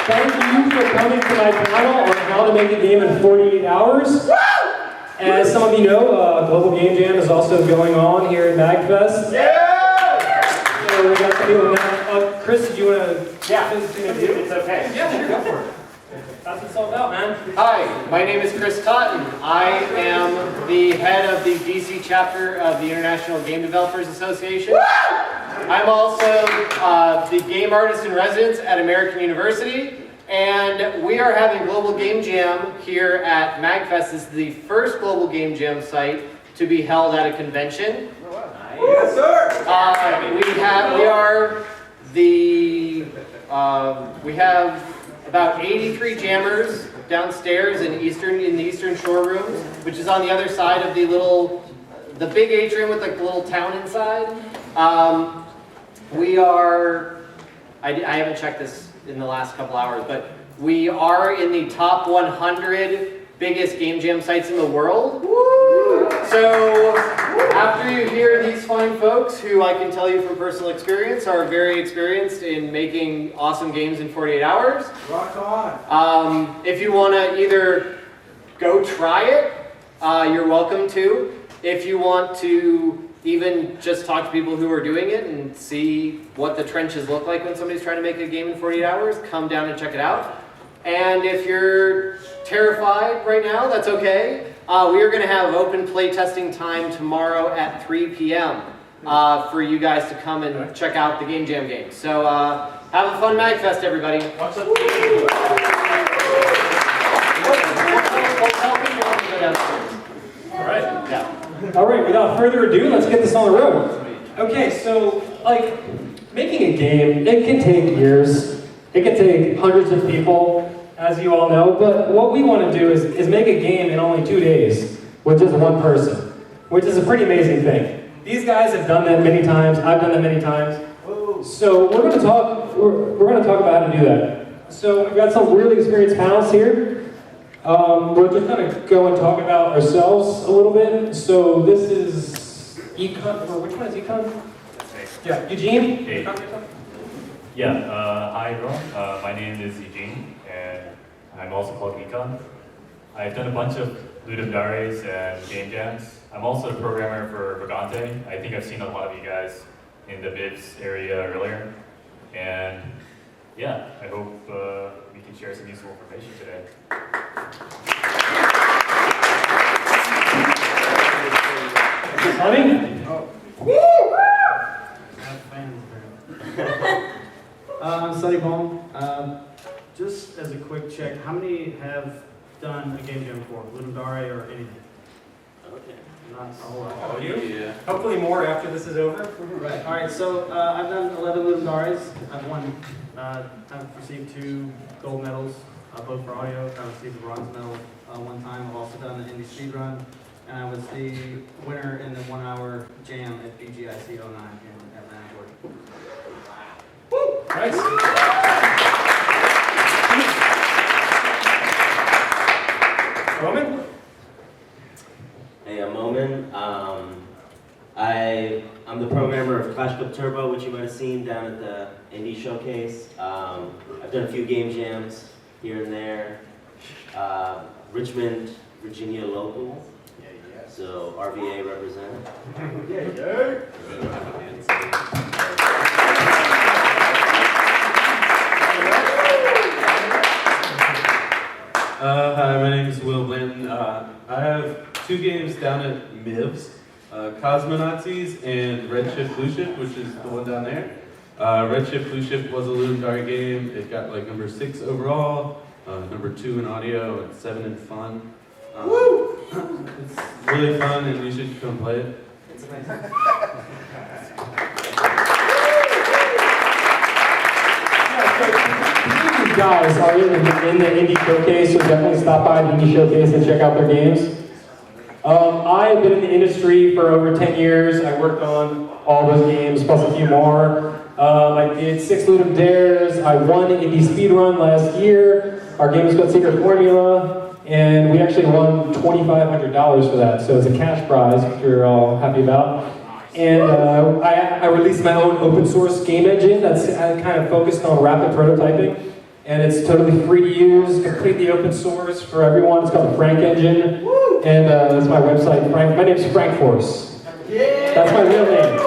Thank you for coming to my panel on how to make a game in 48 hours. As some of you know, Global Game Jam is also going on here at MAGFest. Yeah! So we got some people now. Chris, do you want to? Yeah, it's okay. Yeah, sure, go for it. That's what it's all about, man. Hi, my name is Chris Totten. I am the head of the DC chapter of the International Game Developers Association. I'm also the game artist in residence at American University. And we are having Global Game Jam here at MAGFest. This is the first Global Game Jam site to be held at a convention. Yes, sir. We have about 83 jammers downstairs in the Eastern Shore rooms, which is on the other side of the big atrium with like the little town inside. I haven't checked this in the last couple hours, but we are in the top 100 biggest game jam sites in the world. So after you hear these fine folks, who I can tell you from personal experience are very experienced in making awesome games in 48 hours. Rock on. If you want to either go try it, you're welcome to. If you want to even just talk to people who are doing it and see what the trenches look like when somebody's trying to make a game in 48 hours, come down and check it out. And if you're terrified right now, that's okay. We are going to have open play testing time tomorrow at 3 p.m. For you guys to come and check out the Game Jam games. So have a fun MAGFest, everybody. What's up? All right. Yeah. All right, without further ado, let's get this on the road. Okay, so, making a game, it can take years. It can take hundreds of people, as you all know, but what we want to do is make a game in only 2 days with just one person, which is a pretty amazing thing. These guys have done that many times. I've done that many times. So we're going to talk about how to do that. So we've got some really experienced panelists here. We're just going to go and talk about ourselves a little bit. So this is Econ, or which one is Econ? Yeah, Eugene? Hey. Yeah, hi everyone. My name is Eugene, and I'm also called Econ. I've done a bunch of Ludum Dares and game jams. I'm also a programmer for Vagante. I think I've seen a lot of you guys in the MIBS area earlier. And yeah, I hope we can share some useful information today. Honey? I'm Sonny Palm. Just as a quick check, how many have done a game jam before? Ludum Dare or anything? Okay, not a whole lot. Oh, you? Yeah. Hopefully more after this is over. Right. All right. So I've done 11 Ludum Dares. I've won. I've received 2 gold medals, both for audio. I received a bronze medal one time. I've also done the indie speed run, and I was the winner in the 1-hour jam at BGIC 09 in Atlanta, Georgia. Nice. Roman? Hey, I'm Momin. I'm the programmer of Clash Club Turbo, which you might have seen down at the Indie Showcase. I've done a few game jams here and there. Richmond, Virginia local. So RVA represent. Hi, my name is Will Blanton. I have 2 games down at MIBS, Cosmonauts and Redshift Blue Shift, which is the one down there. Redshift Blue Shift was a Ludum Dare game. It got like number 6 overall, number 2 in audio, and 7 in fun. It's really fun, and you should come play it. It's amazing. You guys are in the Indie Showcase, so definitely stop by the Indie Showcase and check out their games. I've been in the industry for over 10 years. I worked on all those games, plus a few more. I did 6 Ludum Dares. I won an Indie Speedrun last year. Our game is called Secret Formula, and we actually won $2,500 for that. So it's a cash prize, which we're all happy about. And I released my own open source game engine that's kind of focused on rapid prototyping. and it's totally free to use, completely open source for everyone. It's called the Frank Engine, and that's my website. My name's Frank Force. That's my real name.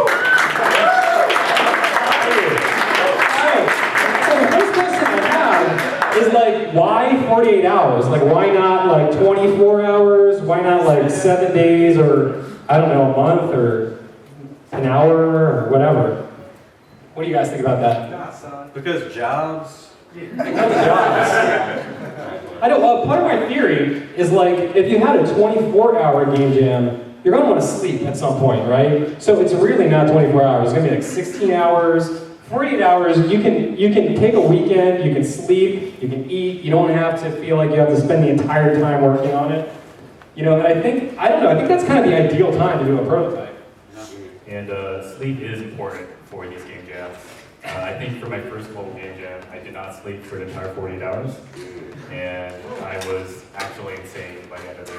So the first question I have is like, why 48 hours? Like, why not like 24 hours? Why not like 7 days, or I don't know, a month, or an hour, or whatever? What do you guys think about that? Because jobs. I know, well, part of my theory is like, if you had a 24-hour game jam, you're going to want to sleep at some point, right? So it's really not 24 hours. It's going to be like 16 hours, 48 hours. You can take a weekend, you can sleep, you can eat. You don't have to feel like you have to spend the entire time working on it. You know, and I think that's kind of the ideal time to do a prototype. And sleep is important for these game jams. I think for my first global game jam, I did not sleep for the entire 48 hours. And I was actually insane by the end of it.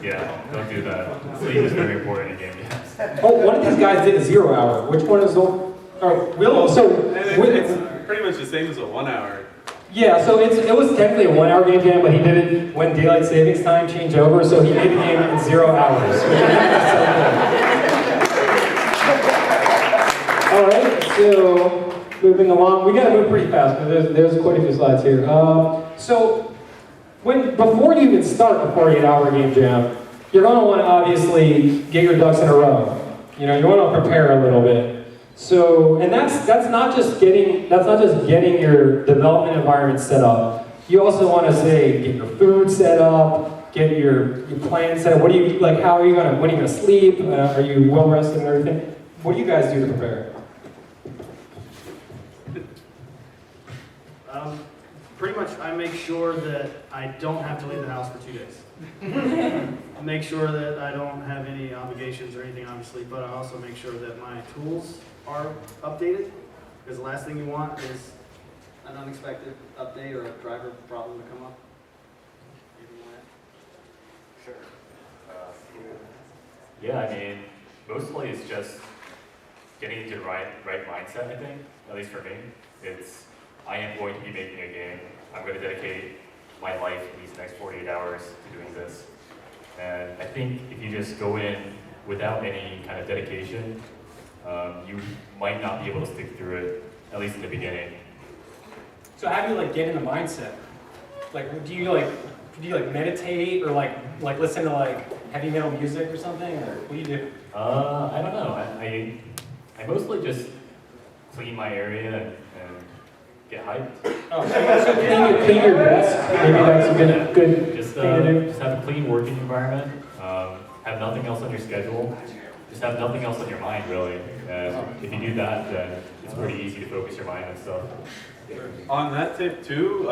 Yeah, don't do that. Sleep is very important in game jams. Oh, one of these guys did a 0 hour. Which one is the? Or Will? So It's pretty much the same as a 1 hour. yeah, so it was technically a 1 hour game jam, but he did it when daylight savings time changed over, so he made the game in 0 hours. Which I think is so cool. All right, so moving along, we got to move pretty fast, but there's quite a few slides here. So before you even start a 48-hour game jam, you're going to want to obviously get your ducks in a row. You know, you want to prepare a little bit. So, and that's not just getting your development environment set up. You also want to say get your food set up, get your plan set up. What do you like? How are you gonna? When are you gonna sleep? Are you well rested and everything? What do you guys do to prepare? Pretty much, I make sure that I don't have to leave the house for 2 days. I make sure that I don't have any obligations or anything, obviously, but I also make sure that my tools are updated, because the last thing you want is an unexpected update or a driver problem to come up. Sure. Yeah, I mean, mostly it's just getting into the right mindset, I think, at least for me. I am going to be making a game. I'm going to dedicate my life these next 48 hours to doing this. And I think if you just go in without any kind of dedication, you might not be able to stick through it, at least in the beginning. So how do you like get in the mindset? Like, do you meditate or like listen to like heavy metal music or something, or what do you do? I don't know. I mostly just clean my area and get hyped. Oh, so clean your desk. Maybe that's a good Just thing to do. just have a clean working environment. Have nothing else on your schedule. Just have nothing else on your mind, really. And if you do that, then it's pretty easy to focus your mind on stuff. On that tip too,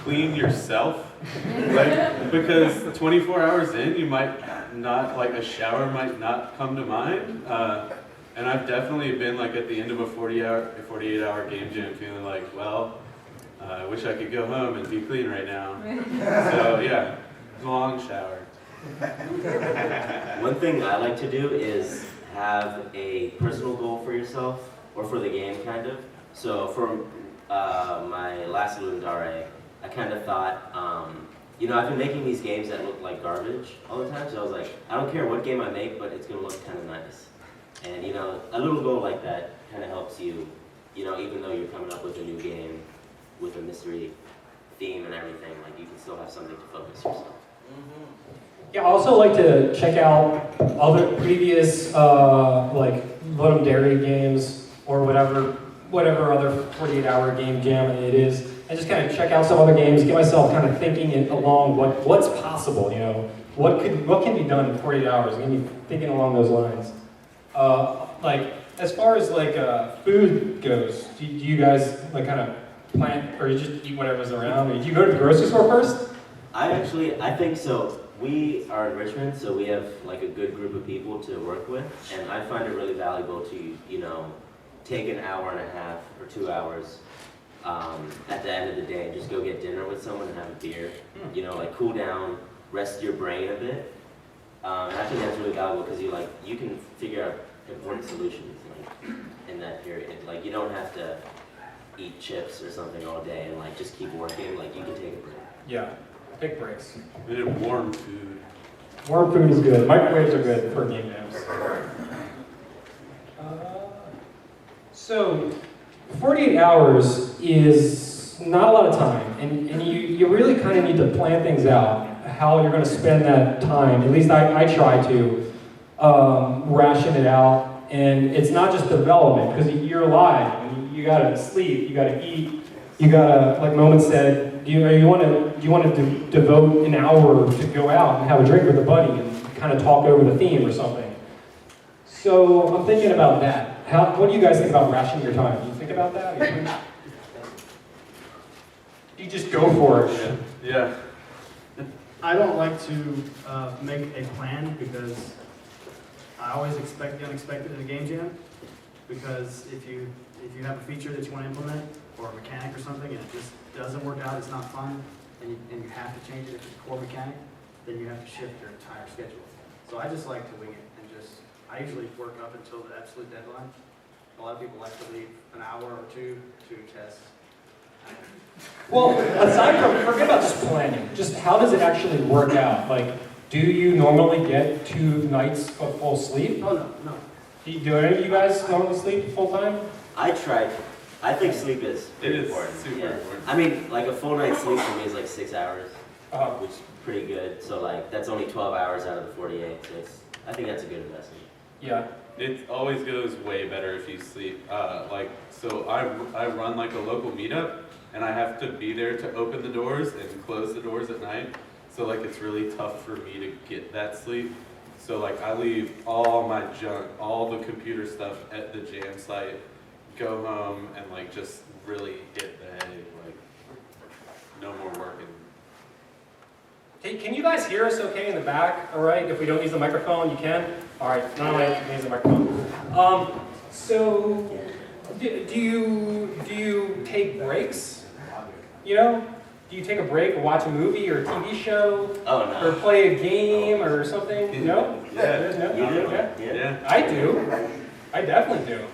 clean yourself. Because 24 hours in, you might not, like a shower might not come to mind. And I've definitely been like at the end of a 48-hour game jam feeling like, well, I wish I could go home and be clean right now. So yeah, long shower. One thing I like to do is have a personal goal for yourself, or for the game, kind of. So for my last Lundare, I kind of thought, I've been making these games that look like garbage all the time, so I was like, I don't care what game I make, but it's going to look kind of nice. And, a little goal like that kind of helps you, even though you're coming up with a new game with a mystery theme and everything, like you can still have something to focus yourself. Yeah, I also like to check out other previous like Ludum Dare games or whatever other 48-hour game jam it is, and just kind of check out some other games, get myself kind of thinking along what's possible, what can be done in 48 hours, get me thinking along those lines. Like as far as like food goes, do you guys like kind of plan, or you just eat whatever's around, or do you go to the grocery store first? I think so. We are in Richmond, so we have like a good group of people to work with, and I find it really valuable to, take an hour and a half or 2 hours at the end of the day and just go get dinner with someone and have a beer, like cool down, rest your brain a bit. And I think that's really valuable because you can figure out important solutions in that period. Like you don't have to eat chips or something all day and like just keep working, like you can take a break. Yeah, take breaks. And warm food. Warm food is good. Microwaves are good for game jams. So, 48 hours is not a lot of time, and you really kind of need to plan things out, how you're going to spend that time. At least I try to ration it out, and it's not just development, because you're alive. I mean, you got to sleep, you got to eat, you got to, like Moment said, do you want to devote an hour to go out and have a drink with a buddy and kind of talk over the theme or something? So I'm thinking about that. What do you guys think about rationing your time? Do you think about that? You just go for it. Yeah. I don't like to make a plan because I always expect the unexpected in a game jam. Because if you have a feature that you want to implement or a mechanic or something and it just doesn't work out, it's not fun, and you have to change it if it's a core mechanic, then you have to shift your entire schedule. So I just like to wing it and I usually work up until the absolute deadline. A lot of people like to leave an hour or two to test. Well, aside from, forget about just planning, just how does it actually work out? Like, do you normally get 2 nights of full sleep? Oh, no. Do any of you guys normally sleep full time? I try. I think sleep is It is important. super Yeah. important. I mean, like a full night's sleep for me is like 6 hours, Uh, which is pretty good. So like that's only 12 hours out of the 48. So I think that's a good investment. yeah. It always goes way better if you sleep. So I run like a local meetup, and I have to be there to open the doors and close the doors at night. So like it's really tough for me to get that sleep. So like I leave all my junk, all the computer stuff at the jam site, go home and like just really hit the hay, like no more working. Hey, can you guys hear us okay in the back? All right, if we don't use the microphone, you can? All right, not like you can use the microphone. So, do you take breaks? You know? Do you take a break or watch a movie or a TV show? Oh no. Or play a game or something? No? Yeah. No? You do? Yeah. Yeah. I do. I definitely do.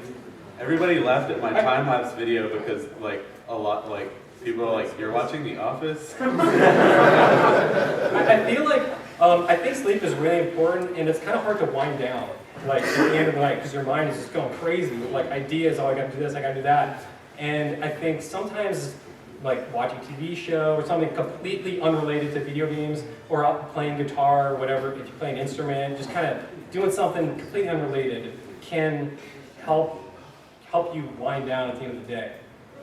Everybody laughed at my time lapse video because like a lot like people are like, "You're watching The Office?" I feel like I think sleep is really important, and it's kind of hard to wind down. Like at the end of the night, because your mind is just going crazy with like ideas. Oh, I got to do this. I got to do that. And I think sometimes, like watching a TV show or something completely unrelated to video games, or out playing guitar or whatever, if you play an instrument, just kind of doing something completely unrelated can help you wind down at the end of the day.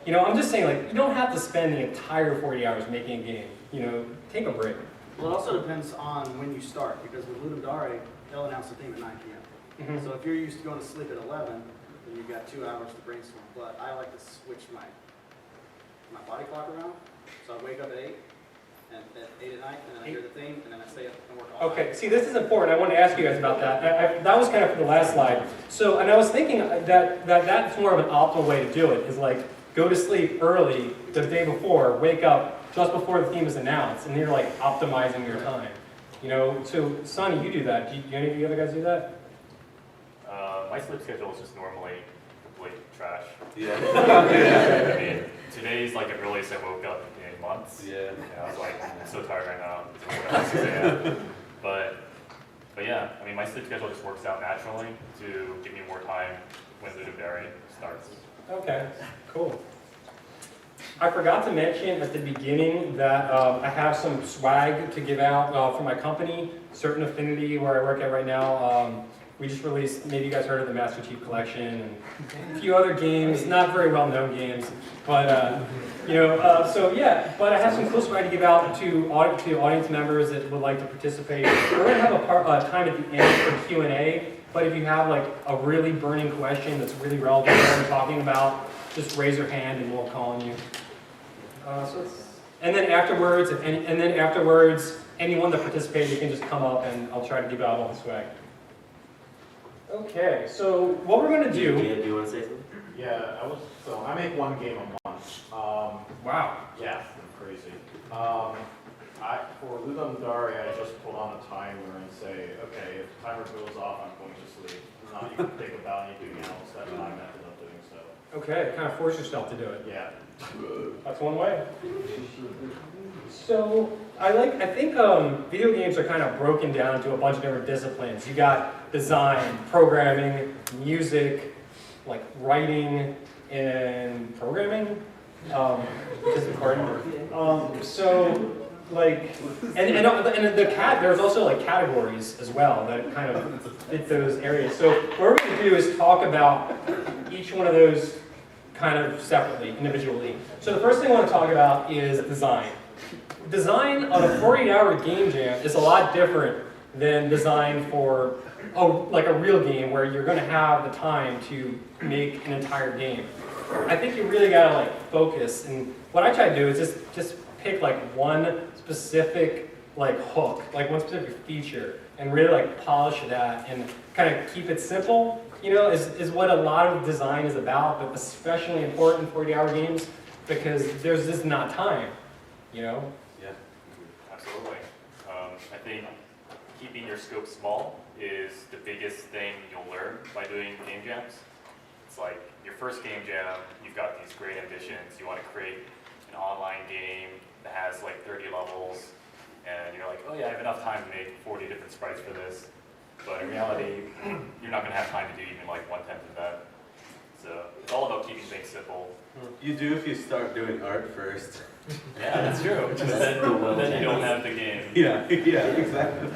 You know, I'm just saying, like, you don't have to spend the entire 40 hours making a game. You know, take a break. Well, it also depends on when you start, because with Ludum Dare, they'll announce the theme at 9 p.m. So if you're used to going to sleep at 11, then you've got 2 hours to brainstorm. But I like to switch my body clock around. So I wake up at 8, and at 8 at night, and then I hear the theme, and then I stay up and work all night. Okay, see, this is important. I want to ask you guys about that. That was kind of for the last slide. So, and I was thinking that's more of an optimal way to do it, is like, go to sleep early the day before, wake up just before the theme is announced, and you're like optimizing your time. You know, so Sonny, you do that. Do any of you other guys do that? My sleep schedule is just normally complete trash. Yeah. I mean, today's like the earliest I woke up in months. Yeah. And I was like, I'm so tired right now. It's 6 a.m. But yeah, I mean, my sleep schedule just works out naturally to give me more time when Ludum Dare starts. Okay, cool. I forgot to mention at the beginning that I have some swag to give out from my company, Certain Affinity, where I work at right now. We just released, maybe you guys heard of the Master Chief Collection and a few other games, not very well-known games, but you know, so yeah. But I have some cool swag to give out to audience members that would like to participate. We're going to have a time at the end for Q&A. But if you have like a really burning question that's really relevant to what we're talking about, just raise your hand and we'll call on you. And then afterwards, anyone that participated, you can just come up and I'll try to give out all the swag. Okay, so what we're going to do. Do you want to say something? Yeah, I make one game a month. Wow. Yeah, crazy. For Ludum Dare, I just put on a timer and say, okay, if the timer goes off, I'm going to sleep. If not, you can think about anything else. That's my method of doing so. Okay, kind of force yourself to do it. Yeah. That's one way. So I think video games are kind of broken down into a bunch of different disciplines. You got design, programming, music, like writing, and programming, which is important. So like, and the there's also like categories as well that kind of fit those areas. So what we're going to do is talk about each one of those kind of separately, individually. So the first thing I want to talk about is design. Design on a 48-hour game jam is a lot different than design for like a real game where you're going to have the time to make an entire game. I think you really got to like focus, and what I try to do is just pick like one specific like hook, like one specific feature, and really like polish that and kind of keep it simple. You know, is what a lot of design is about, but especially important in 40-hour games because there's just not time. You know. Yeah, absolutely. I think keeping your scope small is the biggest thing you'll learn by doing game jams. It's like your first game jam, you've got these great ambitions. You want to create an online game that has like 30 levels, and you're like, oh yeah, I have enough time to make 40 different sprites for this. But in reality, you're not going to have time to do even like 1/10 of that. So it's all about keeping things simple. You do if you start doing art first. Yeah, that's true. Because then you don't have the game. Yeah, exactly.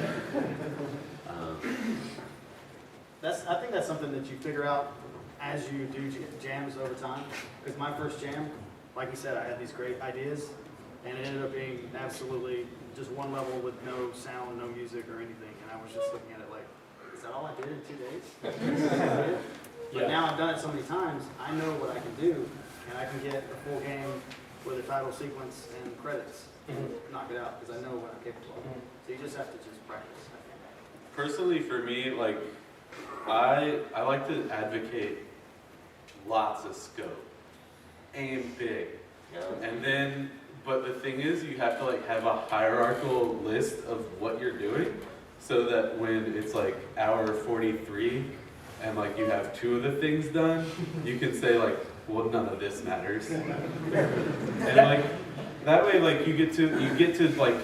I think that's something that you figure out as you do jams over time. Because my first jam, like you said, I had these great ideas, and it ended up being absolutely just one level with no sound, no music or anything. And I was just looking at it like, is that all I did in 2 days? But now I've done it so many times, I know what I can do, and I can get a full game with a title sequence and credits and knock it out because I know what I'm capable of. So you just have to just practice, I think. Personally, for me, like, I like to advocate lots of scope. Aim big. And then, but the thing is, you have to like have a hierarchical list of what you're doing so that when it's like hour 43 and like you have 2 of the things done, you can say like, well, none of this matters. And like, that way, like you get to like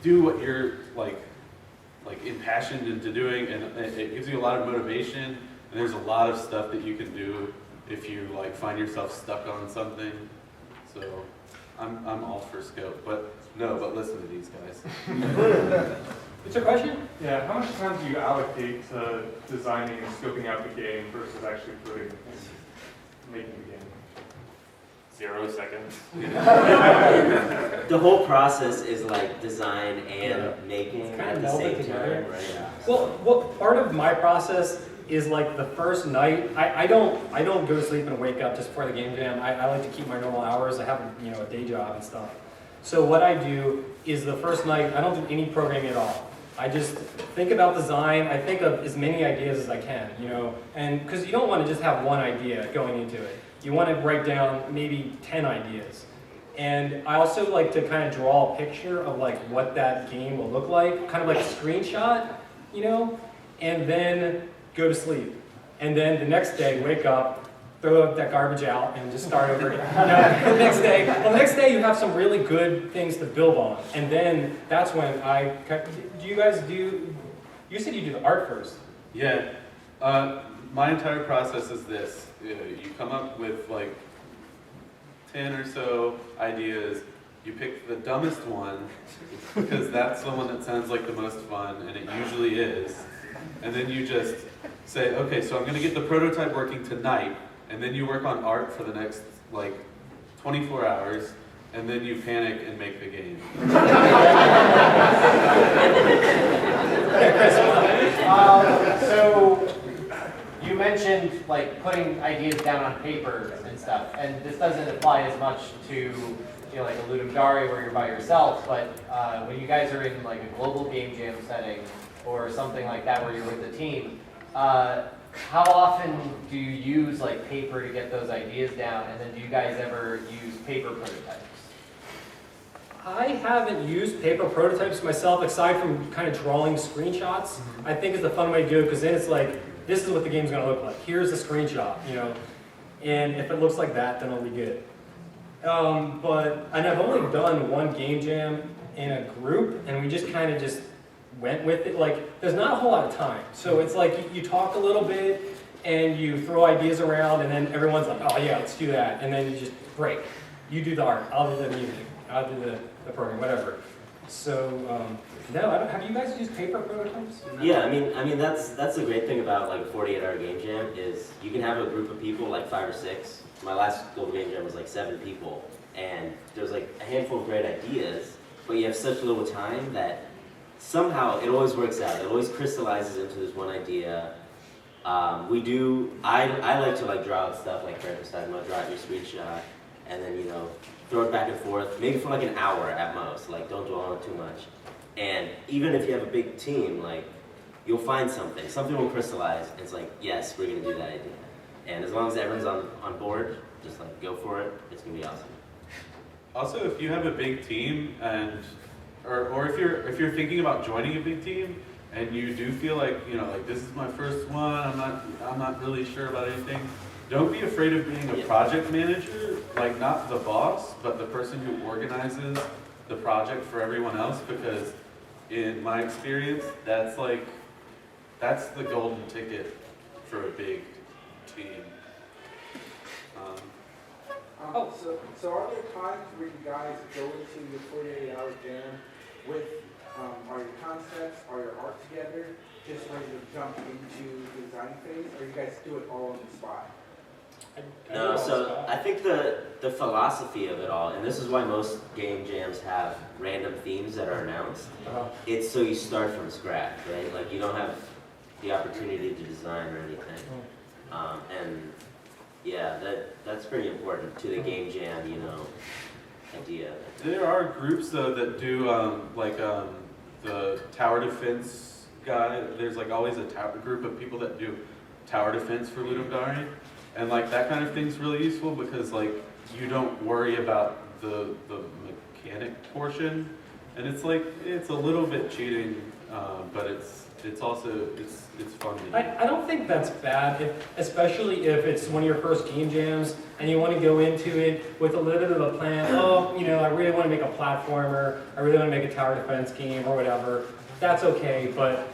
do what you're like impassioned into doing, and it gives you a lot of motivation, and there's a lot of stuff that you can do if you like find yourself stuck on something. So I'm all for scope, but listen to these guys. What's your question? Yeah, how much time do you allocate to designing and scoping out the game versus actually putting and making the game? 0 seconds. The whole process is like design and Yeah. making It's kind at of the melded same together. time, right? Well, part of my process is like the first night. I don't go to sleep and wake up just before the game jam. I like to keep my normal hours. I have a day job and stuff. So what I do is the first night I don't do any programming at all. I just think about design. I think of as many ideas as I can, and because you don't want to just have one idea going into it. You want to write down maybe 10 ideas. And I also like to kind of draw a picture of like what that game will look like, kind of like a screenshot, and then go to sleep. And then the next day, wake up, throw that garbage out, and just start over again. The next day you have some really good things to build on. And then that's when do you guys you said you do the art first. Yeah, my entire process is this. You come up with like 10 or so ideas. You pick the dumbest one because that's the one that sounds like the most fun, and it usually is. And then you just say, okay, so I'm going to get the prototype working tonight, and then you work on art for the next like 24 hours, and then you panic and make the game. So you mentioned like putting ideas down on paper and stuff, and this doesn't apply as much to like a Ludum Dare where you're by yourself, but when you guys are in like a global game jam setting or something like that where you're with the team, how often do you use like paper to get those ideas down, and then do you guys ever use paper prototypes? I haven't used paper prototypes myself, aside from kind of drawing screenshots. I think is the fun way to do it, because then it's like, this is what the game's going to look like. Here's the screenshot, and if it looks like that, then it'll be good. And I've only done one game jam in a group, and we just kind of just went with it. Like, there's not a whole lot of time, so it's like you talk a little bit, and you throw ideas around, and then everyone's like, oh yeah, let's do that, and then you just break. You do the art, I'll do the music, I'll do the program, whatever. So, no, have you guys used paper prototypes? Yeah, I mean that's the great thing about like a 48-hour game jam is you can have a group of people, like 5 or 6. My last global game jam was like 7 people, and there's like a handful of great ideas, but you have such little time that somehow it always works out. It always crystallizes into this one idea. I like to like draw out stuff like Fred was talking about, draw out your screenshot, and then throw it back and forth, maybe for like an hour at most. Like, don't dwell on it too much. And even if you have a big team, like, you'll find something will crystallize, and it's like, yes, we're gonna do that idea. And as long as everyone's on board, just like go for it, it's gonna be awesome. Also, if you have a big team or if you're thinking about joining a big team and you do feel like, like this is my first one, I'm not really sure about anything, don't be afraid of being a project manager, like not the boss, but the person who organizes the project for everyone else, because in my experience, that's the golden ticket for a big team. So are there times where you guys go into your 48-hour jam with are your concepts, are your art together, just ready to jump into the design phase, or you guys do it all on the spot? No, so I think the philosophy of it all, and this is why most game jams have random themes that are announced, it's so you start from scratch, right? Like you don't have the opportunity to design or anything. And yeah, that's pretty important to the game jam, idea. There are groups though that do the tower defense guy. There's like always a group of people that do tower defense for Ludum Dare, and like that kind of thing's really useful because like you don't worry about the mechanic portion, and it's a little bit cheating, but it's also fun to do. I don't think that's bad, especially if it's one of your first game jams and you want to go into it with a little bit of a plan. I really want to make a platformer, I really want to make a tower defense game or whatever. That's okay, but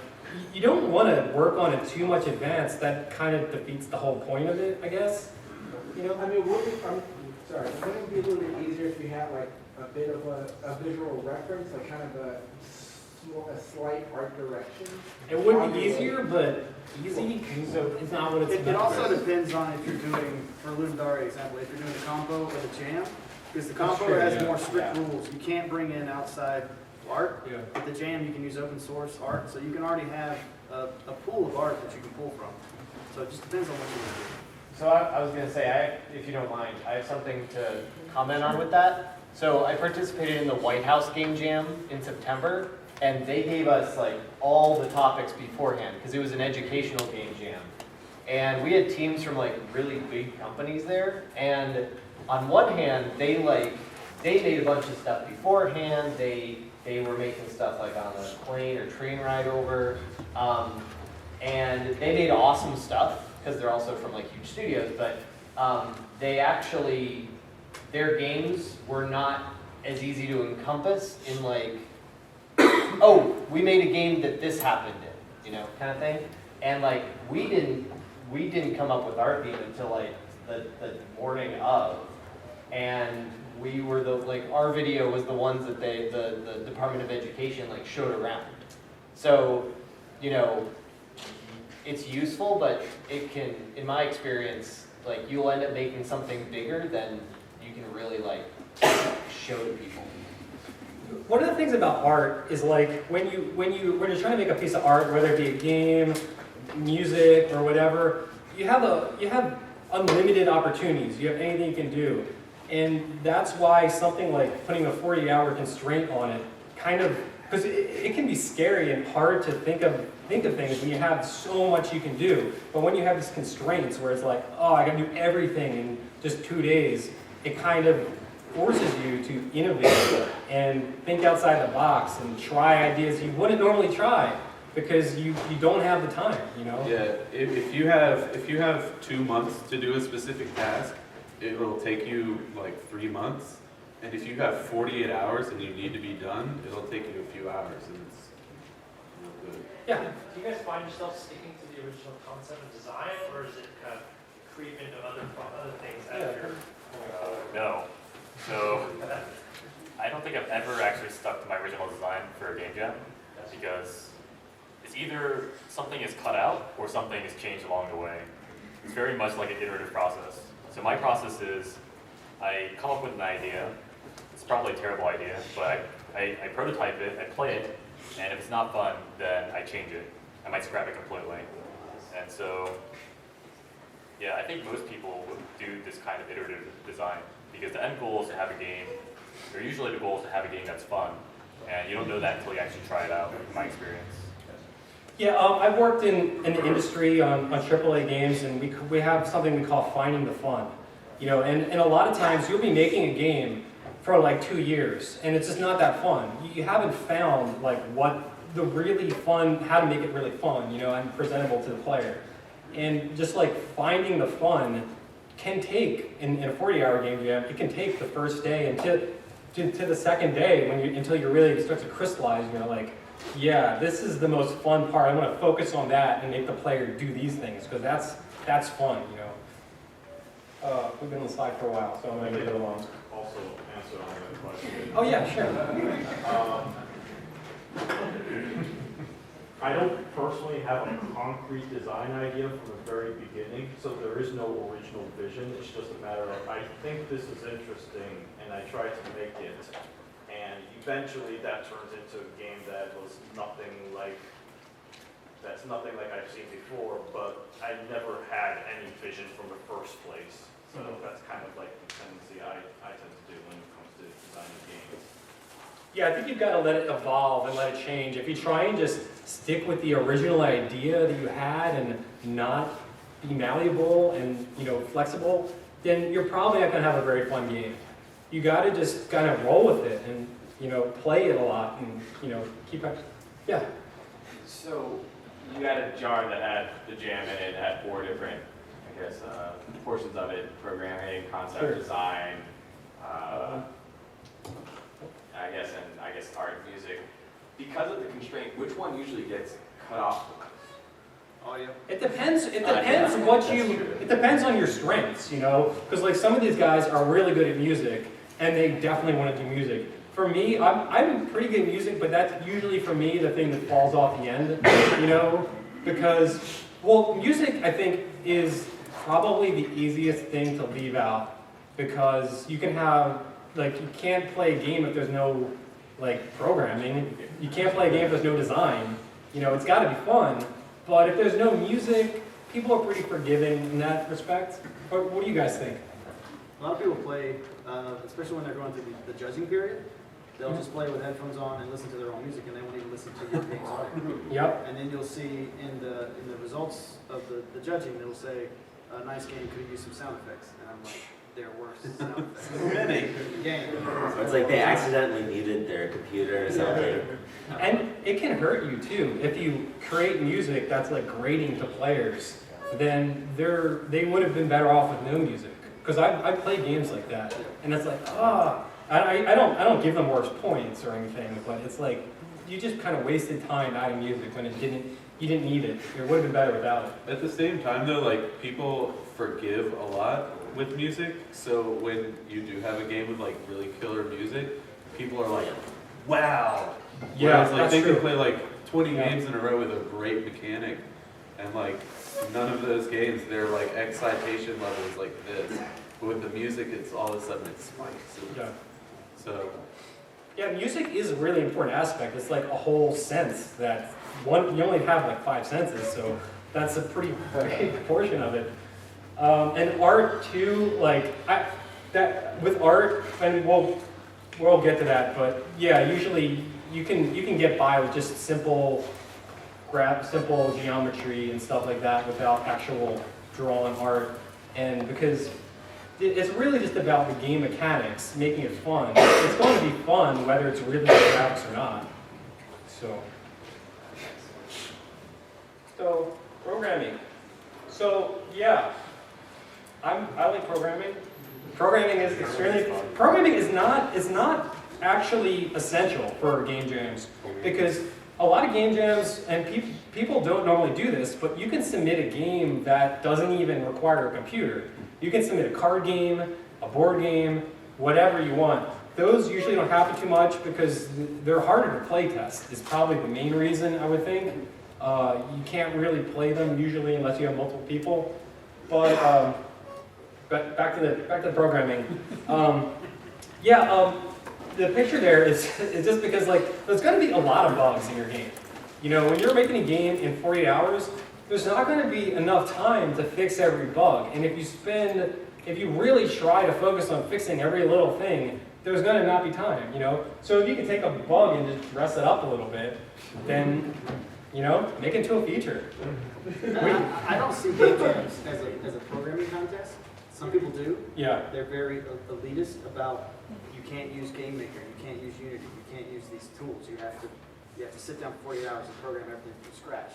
you don't want to work on it too much advanced. That kind of defeats the whole point of it, I guess. I mean, wouldn't it be a little bit easier if you had like a bit of a visual reference, like kind of a slight art direction? It would be easier, but easy, so it's not what it's It also depends on if you're doing, for Ludum Dare example, if you're doing the compo or the jam, because the compo has more strict rules. You can't bring in outside art. Yeah. With the jam, you can use open source art, so you can already have a pool of art that you can pull from. So it just depends on what you want to do. So I was going to say, if you don't mind, I have something to comment on with that. So I participated in the White House Game Jam in September, and they gave us like all the topics beforehand because it was an educational game jam. And we had teams from like really big companies there, and on one hand, they made a bunch of stuff beforehand. They were making stuff like on a plane or train ride over, and they made awesome stuff because they're also from like huge studios. But their games were not as easy to encompass in like, oh, we made a game that this happened in, kind of thing. And like we didn't come up with our theme until like the morning of, and we were our video was the ones that the Department of Education like showed around. So, it's useful, but it can, in my experience, like you'll end up making something bigger than you can really like show to people. One of the things about art is like when you're trying to make a piece of art, whether it be a game, music, or whatever, you have unlimited opportunities. You have anything you can do, and that's why something like putting a 40-hour constraint on it kind of, because it can be scary and hard to think of things when you have so much you can do. But when you have these constraints where it's like, oh, I got to do everything in just 2 days, it kind of forces you to innovate and think outside the box and try ideas you wouldn't normally try. because you don't have the time, you know? Yeah, if you have 2 months to do a specific task, it'll take you like 3 months. And if you have 48 hours and you need to be done, it'll take you a few hours, and it's not good. Yeah. Do you guys find yourself sticking to the original concept of design, or is it kind of creep into other things after? No. So, I don't think I've ever actually stuck to my original design for a game jam, because it's either something is cut out or something is changed along the way. It's very much like an iterative process. So my process is, I come up with an idea. It's probably a terrible idea, but I prototype it, I play it, and if it's not fun, then I change it. I might scrap it completely. And so, yeah, I think most people would do this kind of iterative design, because the end goal is to have a game, or usually the goal is to have a game that's fun, and you don't know that until you actually try it out, in my experience. Yeah, I've worked in the industry on AAA games, and we have something we call finding the fun. You know, and a lot of times you'll be making a game for like 2 years, and it's just not that fun. You haven't found like what the really fun, how to make it really fun, you know, and presentable to the player. And just like finding the fun can take, in a 40-hour game jam, it can take the first day until to the second day until you really start to crystallize, you know, like, yeah, this is the most fun part. I want to focus on that and make the player do these things, because that's fun, you know. We've been on the slide for a while, so I'm going to get it along. Also answer on that question. Oh yeah, sure. I don't personally have a concrete design idea from the very beginning, so there is no original vision. It's just a matter of, I think this is interesting, and I try to make it. And eventually that turns into a game that was nothing like I've seen before, but I never had any vision from the first place. So that's kind of like the tendency I tend to do when it comes to designing games. Yeah, I think you've got to let it evolve and let it change. If you try and just stick with the original idea that you had and not be malleable and, you know, flexible, then you're probably not going to have a very fun game. You got to just kind of roll with it and, you know, play it a lot and, you know, keep up. Yeah. So you had a jar that had the jam in it, had 4 different, I guess, portions of it: programming, concept, Sure. design, I guess art, music. Because of the constraint, which one usually gets cut off? Audio. It depends. It depends It depends on your strengths, you know. Because like some of these guys are really good at music, and they definitely want to do music. For me, I'm pretty good at music, but that's usually for me the thing that falls off the end, you know. Because well, music I think is probably the easiest thing to leave out, because you can have like you can't play a game if there's no like programming. You can't play a game if there's no design. You know, it's got to be fun. But if there's no music, people are pretty forgiving in that respect. But what do you guys think? A lot of people play, especially when they're going through the judging period, they'll just play with headphones on and listen to their own music, and they won't even listen to your game's audio. Yep. And then you'll see in the results of the judging, they'll say, a nice game could use some sound effects. And I'm like, they're worse sound effects. Many. Game. It's like they accidentally muted their computer or something. And it can hurt you too. If you create music that's like grating to players, then they would have been better off with no music. Because I play games like that, and it's like, I don't give them worse points or anything, but it's like you just kind of wasted time adding music when you didn't need it. It would have been better without it. At the same time though, like people forgive a lot with music, so when you do have a game with like really killer music, people are like, wow. Yeah, Whereas, like that's they true. can play like 20 games in a row with a great mechanic, and like none of those games, their like excitation level is like this. But with the music, it's all of a sudden it spikes. Yeah. So Yeah, music is a really important aspect. It's like a whole sense that you only have like 5 senses, so that's a pretty big portion of it. And art too, like with art, and we'll get to that, but yeah, usually you can get by with just simple geometry and stuff like that without actual drawn art, and because it's really just about the game mechanics, making it fun. It's going to be fun whether it's really graphics or not. So. So, programming. So, yeah, I like programming. Programming is not actually essential for game jams, because a lot of game jams, and people don't normally do this, but you can submit a game that doesn't even require a computer. You can submit a card game, a board game, whatever you want. Those usually don't happen too much because they're harder to play test, is probably the main reason, I would think. You can't really play them usually unless you have multiple people. But back to the programming. The picture there is just because there's going to be a lot of bugs in your game. You know, when you're making a game in 48 hours, there's not going to be enough time to fix every bug. And if you really try to focus on fixing every little thing, there's going to not be time, you know? So if you can take a bug and just dress it up a little bit, then, you know, make it into a feature. I don't see game jams as a programming contest. Some people do. Yeah. They're very elitist about you can't use Game Maker, you can't use Unity, you can't use these tools. You have to sit down for 48 hours and program everything from scratch.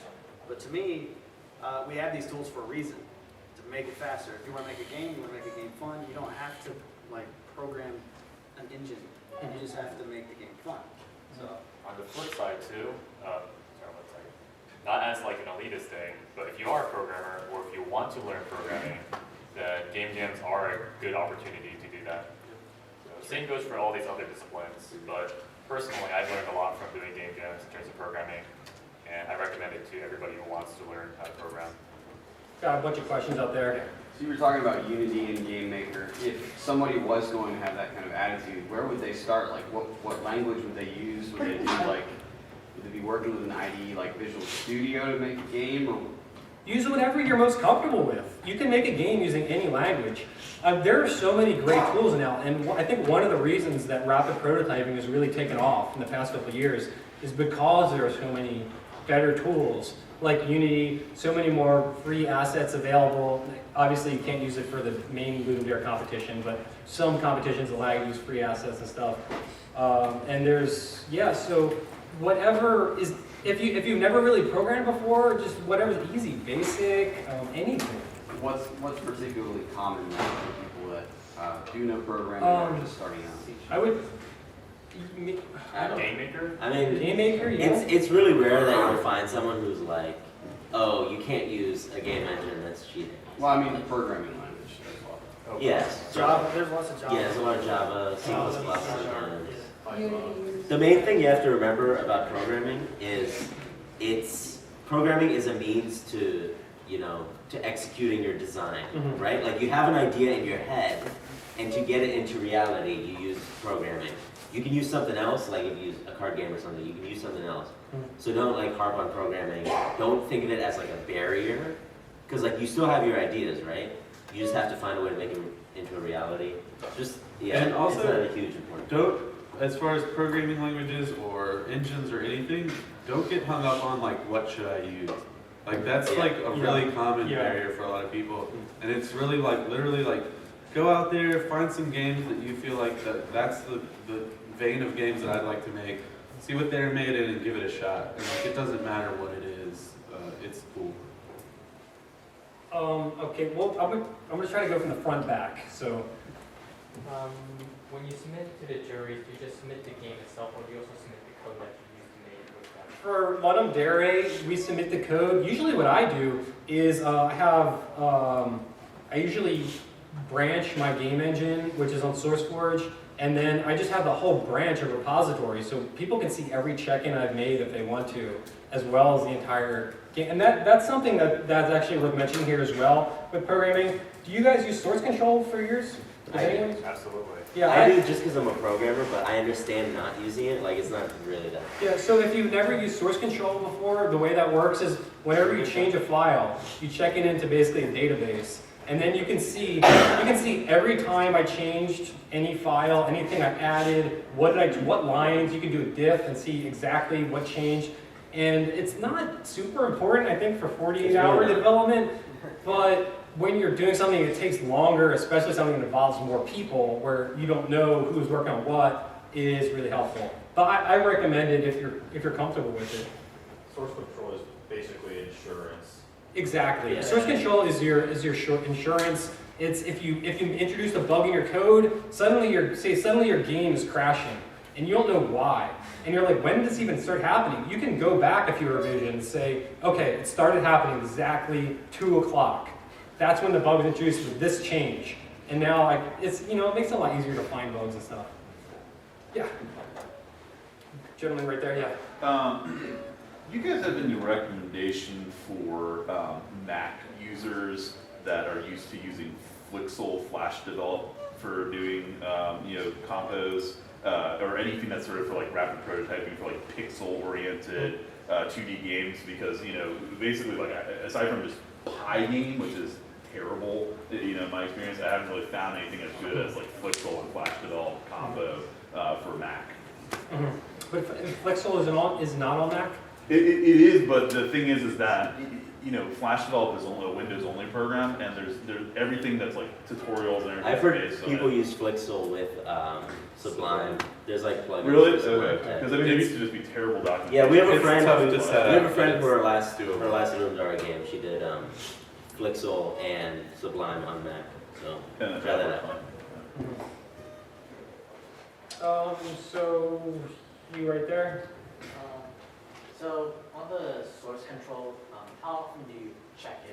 But to me, we have these tools for a reason, to make it faster. If you want to make a game, you want to make a game fun, you don't have to program an engine. You just have to make the game fun. So On the flip side too, not as like an elitist thing, but if you are a programmer or if you want to learn programming, then game jams are a good opportunity to do that. So same goes for all these other disciplines, but personally I've learned a lot from doing game jams in terms of programming, and I recommend it to everybody who wants to learn how to program. Got a bunch of questions out there. So you were talking about Unity and Game Maker. If somebody was going to have that kind of attitude, where would they start? Like, what language would they use? Would they do would they be working with an IDE like Visual Studio to make a game, or? Use whatever you're most comfortable with. You can make a game using any language. There are so many great tools now, and I think one of the reasons that rapid prototyping has really taken off in the past couple of years is because there are so many better tools like Unity, so many more free assets available. Obviously, you can't use it for the main Ludum Dare competition, but some competitions allow you to use free assets and stuff. And there's, so whatever is, if you've never really programmed before, just whatever's easy, basic, anything. What's particularly common now for people that do know programming or just starting out? I would. Game Maker? I mean, Game Maker, yeah. It's really rare that you'll find someone who's like, oh, you can't use a game engine, that's cheating. Well, I mean the programming language as well. Oh, Yes. Java, there's lots of Java. Yeah, there's a lot of Java, C++, Yeah. and the main thing you have to remember about programming is programming is a means to, to executing your design, right? Like you have an idea in your head, and to get it into reality, you use programming. You can use something else, like if you use a card game or something, you can use something else. So don't harp on programming. Don't think of it as like a barrier, because you still have your ideas, right? You just have to find a way to make it into a reality. And also, it's not a huge important. As far as programming languages or engines or anything, don't get hung up on what should I use. That's a really common barrier for a lot of people, and it's really literally go out there, find some games that you feel that's the vein of games that I'd like to make. See what they're made in and give it a shot. And it doesn't matter what it is, it's cool. Okay, well, I'm gonna try to go from the front back. So, When you submit to the jury, do you just submit the game itself, or do you also submit the code that you used to make it with that? for Ludum Dare, we submit the code. Usually, what I do is I usually branch my game engine, which is on SourceForge, and then I just have the whole branch of repository, so people can see every check-in I've made if they want to, as well as the entire game. And that's something that's actually worth mentioning here as well with programming. Do you guys use source control for yours? I do. Absolutely. Yeah, I do just because I'm a programmer, but I understand not using it. It's not really that. Yeah, so if you've never used source control before, the way that works is whenever you change a file, you check it into basically a database. And then you can see every time I changed any file, anything I added, what lines, you can do a diff and see exactly what changed. And it's not super important, I think, for 48-hour development, but when you're doing something that takes longer, especially something that involves more people, where you don't know who's working on what, it is really helpful. But I recommend it if you're comfortable with it. Source control is basically insurance. Exactly. Yeah. Source control is your insurance. It's if you introduce a bug in your code, suddenly your game is crashing, and you don't know why. And you're like, when did this even start happening? You can go back a few revisions and say, okay, it started happening exactly 2 o'clock. That's when the bug was introduced with this change. And now it makes it a lot easier to find bugs and stuff. Yeah. Gentleman right there, yeah. You guys have any recommendation for Mac users that are used to using Flixel Flash Develop for doing, compose, or anything that's sort of for like rapid prototyping for like pixel-oriented 2D games? Because basically, like aside from just Pygame, which is terrible, in my experience, I haven't really found anything as good as like Flixel and Flash Develop combo for Mac. Mm-hmm. But Flixel is not on Mac? It is, but the thing is that Flash Develop is only a Windows-only program, and there's everything that's like tutorials and everything. I've heard based on people it. use Flixel with Sublime. There's like plugins. Really? for Okay. that. Because it used to just be terrible documents. Yeah, we have a It's friend tough who to set up, but for her it's last Room game. She did Flixel and Sublime on Mac. So Yeah, try that out. So you right there. So on the source control, how often do you check in?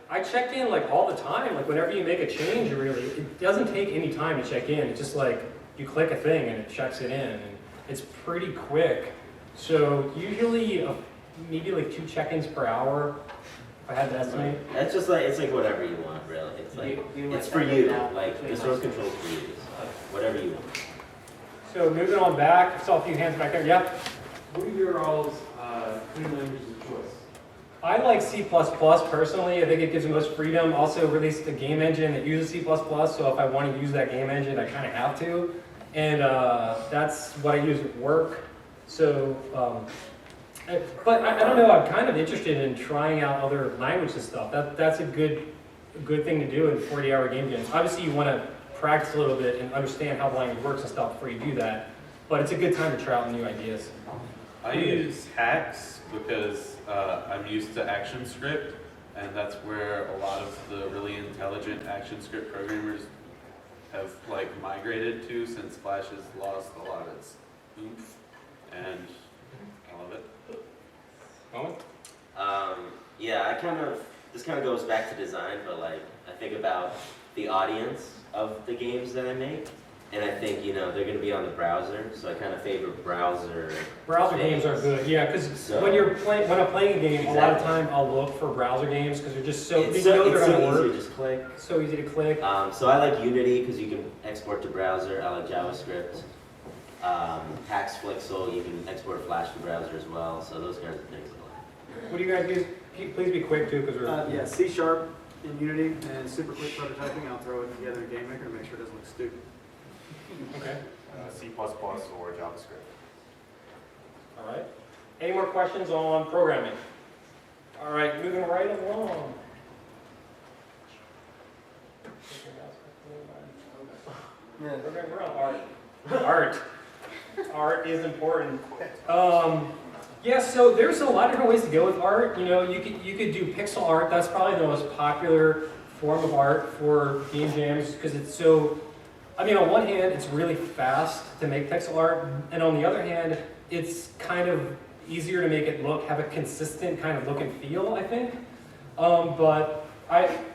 I check in like all the time. Like whenever you make a change, it doesn't take any time to check in. It's just like you click a thing and it checks it in, and it's pretty quick. So usually maybe like 2 check-ins per hour, if I had to estimate. That's just like, it's like whatever you want, really. It's like, it's for you. Like the source control is for you. So whatever you want. So moving on back, I saw a few hands back there. Yeah. What are your all's clean languages of choice? I like C++ personally. I think it gives the most freedom. Also released a game engine that uses C++, so if I want to use that game engine, I kind of have to. And that's what I use at work. So, but I don't know, I'm kind of interested in trying out other languages and stuff. That's a good thing to do in 40-hour game jams. Obviously, you want to practice a little bit and understand how the language works and stuff before you do that. But it's a good time to try out new ideas. I use Hacks because I'm used to ActionScript, and that's where a lot of the really intelligent ActionScript programmers have like migrated to, since Flash has lost a lot of its oomph, and I love it. Owen? Yeah, this kind of goes back to design, but like I think about the audience of the games that I make. And I think, they're going to be on the browser, so I kind of favor browser. Browser games are good, yeah, because when I'm playing a game, a lot of time I'll look for browser games because they're just so, it's they're so going to work. easy to just click. So easy to click. So I like Unity because you can export to browser. I like JavaScript. Hacks Flixel, you can export Flash to browser as well. So those kinds of things I like. What do you guys use? Please be quick too, because we're... Yeah, C# in Unity and super quick prototyping. I'll throw it together in Game Maker to make sure it doesn't look stupid. Okay. C++ or JavaScript. All right. Any more questions on programming? All right, moving right along. We're on art. Art is important. Yeah, so there's a lot of different ways to go with art. You could do pixel art. That's probably the most popular form of art for game jams because it's so. On one hand, it's really fast to make pixel art, and on the other hand, it's kind of easier to make it have a consistent kind of look and feel, I think. But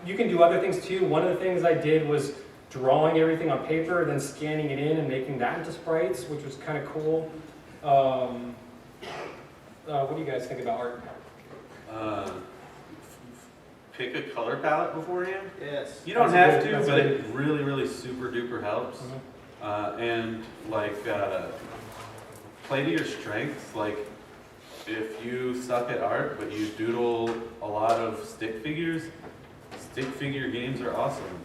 you can do other things too. One of the things I did was drawing everything on paper, then scanning it in and making that into sprites, which was kind of cool. What do you guys think about art? Pick a color palette beforehand. Yes. You don't have to, but it really, really super duper helps. And like, play to your strengths. Like, if you suck at art, but you doodle a lot of stick figure games are awesome.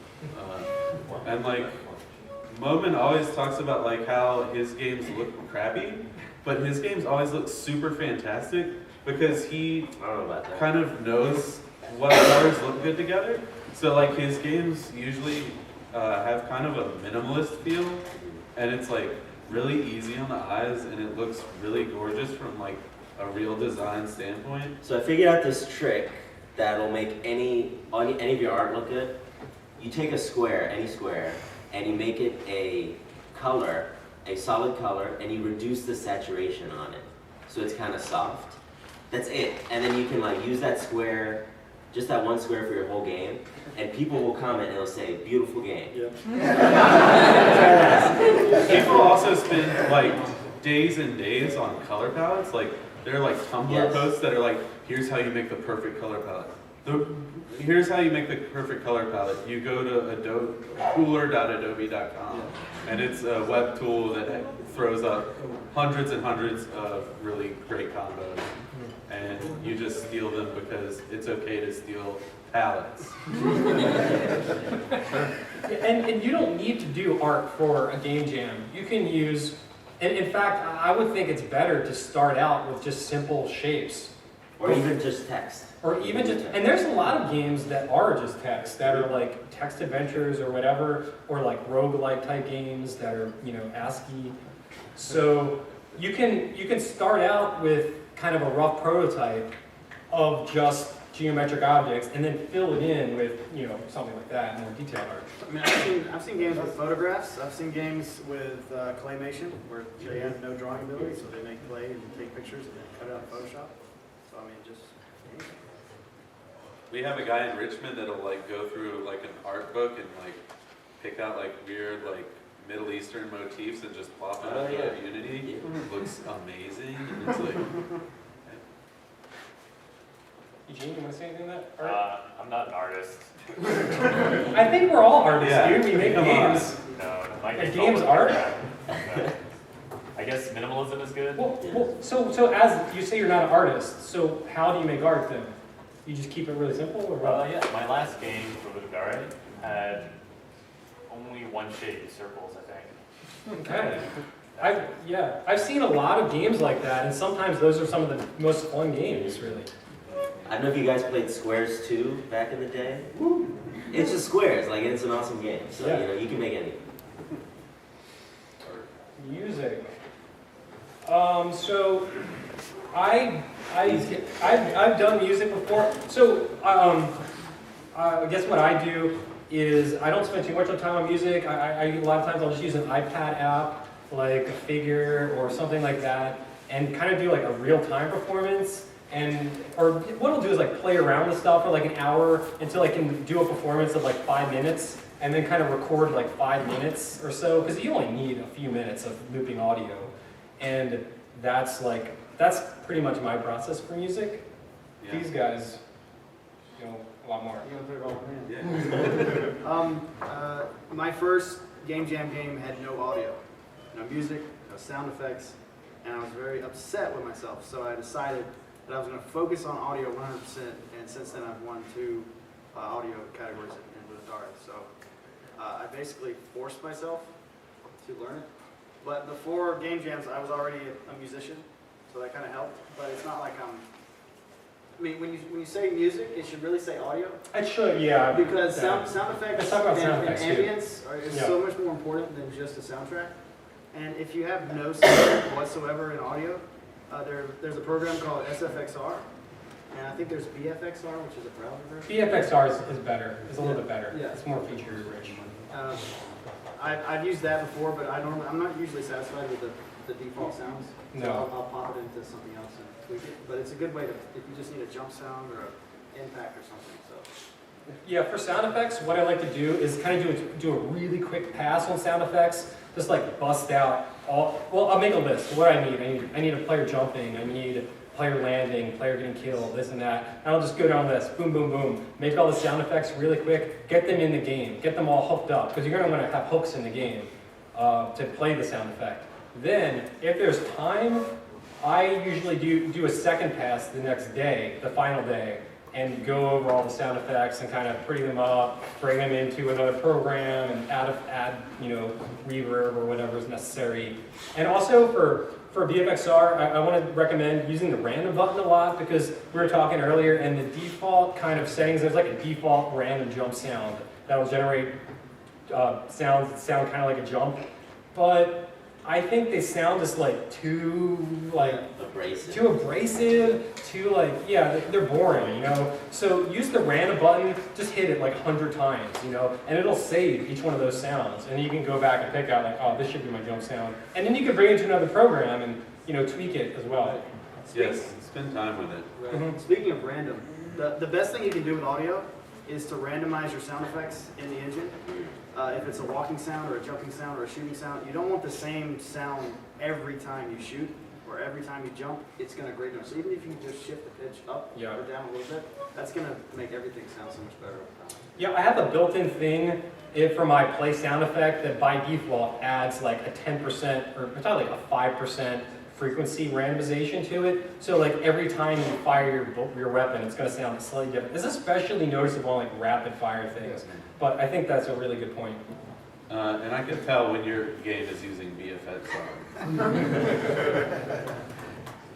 And like, Momin always talks about like how his games look crappy, but his games always look super fantastic because he kind of knows what colors look good together. So like his games usually have kind of a minimalist feel, and it's like really easy on the eyes, and it looks really gorgeous from like a real design standpoint. So I figured out this trick that'll make any of your art look good. You take a square, any square, and you make it a color, a solid color, and you reduce the saturation on it. So it's kind of soft. That's it. And then you can like use that square, just that one square for your whole game, and people will comment and they'll say, beautiful game. People also spend like days and days on color palettes. Like there are like Tumblr posts that are like, here's how you make the perfect color palette. Here's how you make the perfect color palette. You go to cooler.adobe.com, and it's a web tool that throws up hundreds and hundreds of really great combos. And you just steal them because it's okay to steal palettes. And you don't need to do art for a game jam. You can use, and in fact, I would think it's better to start out with just simple shapes. Or even just text. Or even just, and there's a lot of games that are just text, that are like text adventures or whatever, or like roguelike type games that are, you know, ASCII. So you can start out with kind of a rough prototype of just geometric objects and then fill it in with, you know, something like that, more detailed art. I mean, I've seen games with photographs. I've seen games with claymation where they have no drawing ability, so they make clay and take pictures and then cut it out in Photoshop. So I mean, just. We have a guy in Richmond that'll like go through like an art book and like pick out like weird like Middle Eastern motifs and just plop it onto Unity. It looks amazing, and it's like. Eugene, you want to say anything to that? I'm not an artist. I think we're all artists, dude. We make Come games. No, my A game's art? I guess minimalism is good. Well, so as you say you're not an artist, so how do you make art then? You just keep it really simple? Or what? Yeah, my last game for Ludogare had only one shape, circles, I think. Okay. I've seen a lot of games like that, and sometimes those are some of the most fun games, really. I don't know if you guys played Squares 2 back in the day. It's just squares, like it's an awesome game. So you know, you can make anything. Music. So I've done music before. So I guess what I do is I don't spend too much time on music. A lot of times I'll just use an iPad app, like a Figure or something like that, and kind of do like a real-time performance. Or what I'll do is like play around with stuff for like an hour until I can do a performance of like 5 minutes, and then kind of record like 5 minutes or so, because you only need a few minutes of looping audio. And that's pretty much my process for music. Yeah. These guys know a lot more. You want to put it all in? My first game jam game had no audio, no music, no sound effects, and I was very upset with myself. So I decided that I was going to focus on audio 100%, and since then I've won 2 audio categories in Ludogare. So I basically forced myself to learn it. But before game jams, I was already a musician, so that kind of helped. But it's not like I'm. I mean, when you say music, it should really say audio. It should, yeah. Because sound effects Let's talk about sound effects and too. ambience is so much more important than just a soundtrack. And if you have no soundtrack whatsoever in audio, there's a program called SFXR, and I think there's BFXR, which is a browser version. BFXR is better. It's a little bit better. Yeah. It's more feature rich. I've used that before, but I'm not usually satisfied with the default sounds. So No. I'll pop it into something else and tweak it. But it's a good way to, if you just need a jump sound or an impact or something. So. Yeah, for sound effects, what I like to do is kind of do a really quick pass on sound effects. Just like bust out all. Well, I'll make a list. What I need a player jumping. I need player landing, player getting killed, this and that. And I'll just go down this, boom, boom, boom. Make all the sound effects really quick. Get them in the game. Get them all hooked up, because you're going to have hooks in the game to play the sound effect. Then, if there's time, I usually do a second pass the next day, the final day, and go over all the sound effects and kind of pretty them up, bring them into another program, and add reverb or whatever is necessary. And also for VFXR, I want to recommend using the random button a lot, because we were talking earlier, and the default kind of settings, there's like a default random jump sound that will generate sounds that sound kind of like a jump. But I think they sound just like too like Abrasive. too abrasive, too like, yeah, they're boring, you know? So use the random button, just hit it like 100 times, you know? And it'll save each one of those sounds. And you can go back and pick out like, oh, this should be my jump sound. And then you can bring it to another program and, you know, tweak it as well. Yes, spend time with it. Right. Mhm. Speaking of random, the best thing you can do with audio is to randomize your sound effects in the engine. If it's a walking sound or a jumping sound or a shooting sound, you don't want the same sound every time you shoot or every time you jump. It's going to grade them. So even if you just shift the pitch up Yeah. or down a little bit, that's going to make everything sound so much better over time. Yeah, I have a built-in thing for my play sound effect that by default adds like a 10% or it's like a 5% frequency randomization to it. So like every time you fire your weapon, it's going to sound slightly different. It's especially noticeable on like rapid fire things. But I think that's a really good point. And I can tell when your game is using VFX.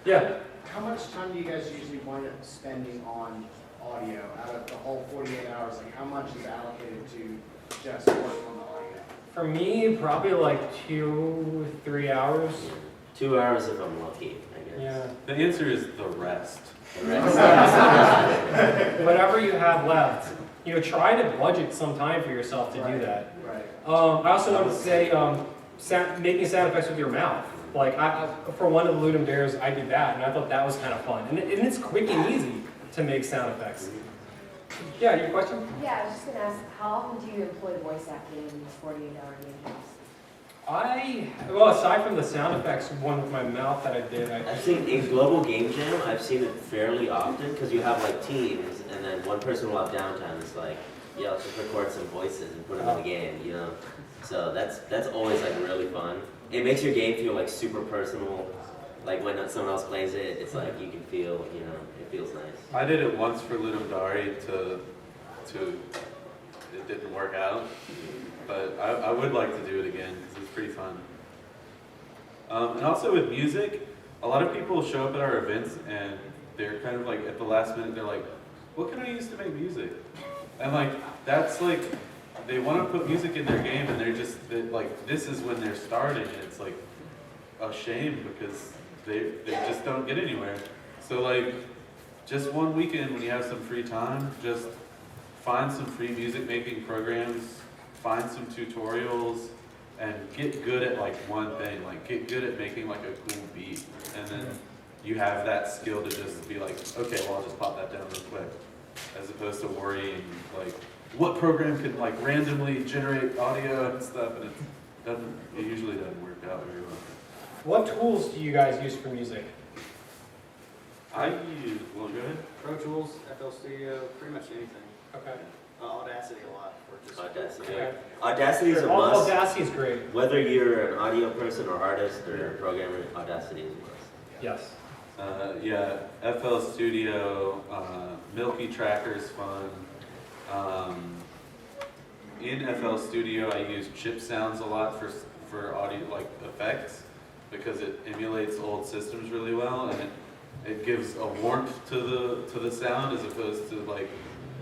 Yeah. How much time do you guys usually wind up spending on audio out of the whole 48 hours? Like how much is allocated to just work on the audio? For me, probably like 2-3 hours. 2 hours if I'm lucky, I guess. Yeah. The answer is the rest. Whatever you have left. You know, try to budget some time for yourself to do that. Right. I also wanted to say, making sound effects with your mouth. Like, for one of the Ludum Dares, I did that, and I thought that was kind of fun. And it's quick and easy to make sound effects. Yeah, your question? Yeah, I was just going to ask, how often do you employ voice acting in these 48-hour games? Well, aside from the sound effects, one with my mouth that I did, I've seen in Global Game Jam, I've seen it fairly often because you have like teams and then one person will have downtime. It's like, yeah, let's just record some voices and put them in the game, you know? So that's always like really fun. It makes your game feel like super personal. Like when someone else plays it, it's like you can feel, you know, it feels nice. I did it once for Ludum Dare to it didn't work out, but I would like to do it again because it's pretty fun. And also with music, a lot of people show up at our events and they're kind of like at the last minute, they're like, what can I use to make music? And like, that's like, they want to put music in their game and they're like, this is when they're starting and it's like a shame because they just don't get anywhere. So like, just one weekend when you have some free time, just find some free music making programs, find some tutorials, and get good at like one thing. Like get good at making like a cool beat, and then you have that skill to just be like, okay, well I'll just pop that down real quick, as opposed to worrying like what program can like randomly generate audio and stuff, and it usually doesn't work out very well. What tools do you guys use for music? I use, well, go ahead. Pro Tools, FL Studio, pretty much anything. Okay. Audacity a lot. For just Audacity. Okay. Audacity is a must. Audacity is great. Whether you're an audio person or artist or programmer, Audacity is a must. Yes. Yeah, FL Studio, Milky Tracker's fun. In FL Studio, I use chip sounds a lot for audio like effects because it emulates old systems really well and it gives a warmth to the sound as opposed to like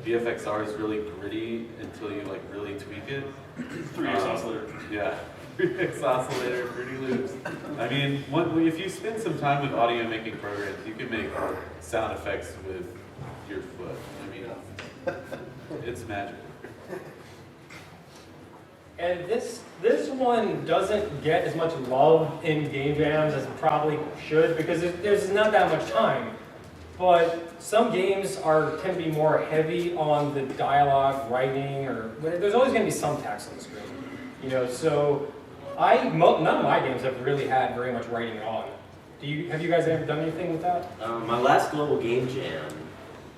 VFXR is really gritty until you like really tweak it. 3x oscillator. Yeah, 3x oscillator, Fruity Loops. I mean, if you spend some time with audio making programs, you can make sound effects with your foot. I mean, it's magical. And this one doesn't get as much love in game jams as it probably should because there's not that much time. But some games tend to be more heavy on the dialogue, writing, or there's always going to be some text on the screen. You know, so none of my games have really had very much writing on. Have you guys ever done anything with that? My last Global Game Jam,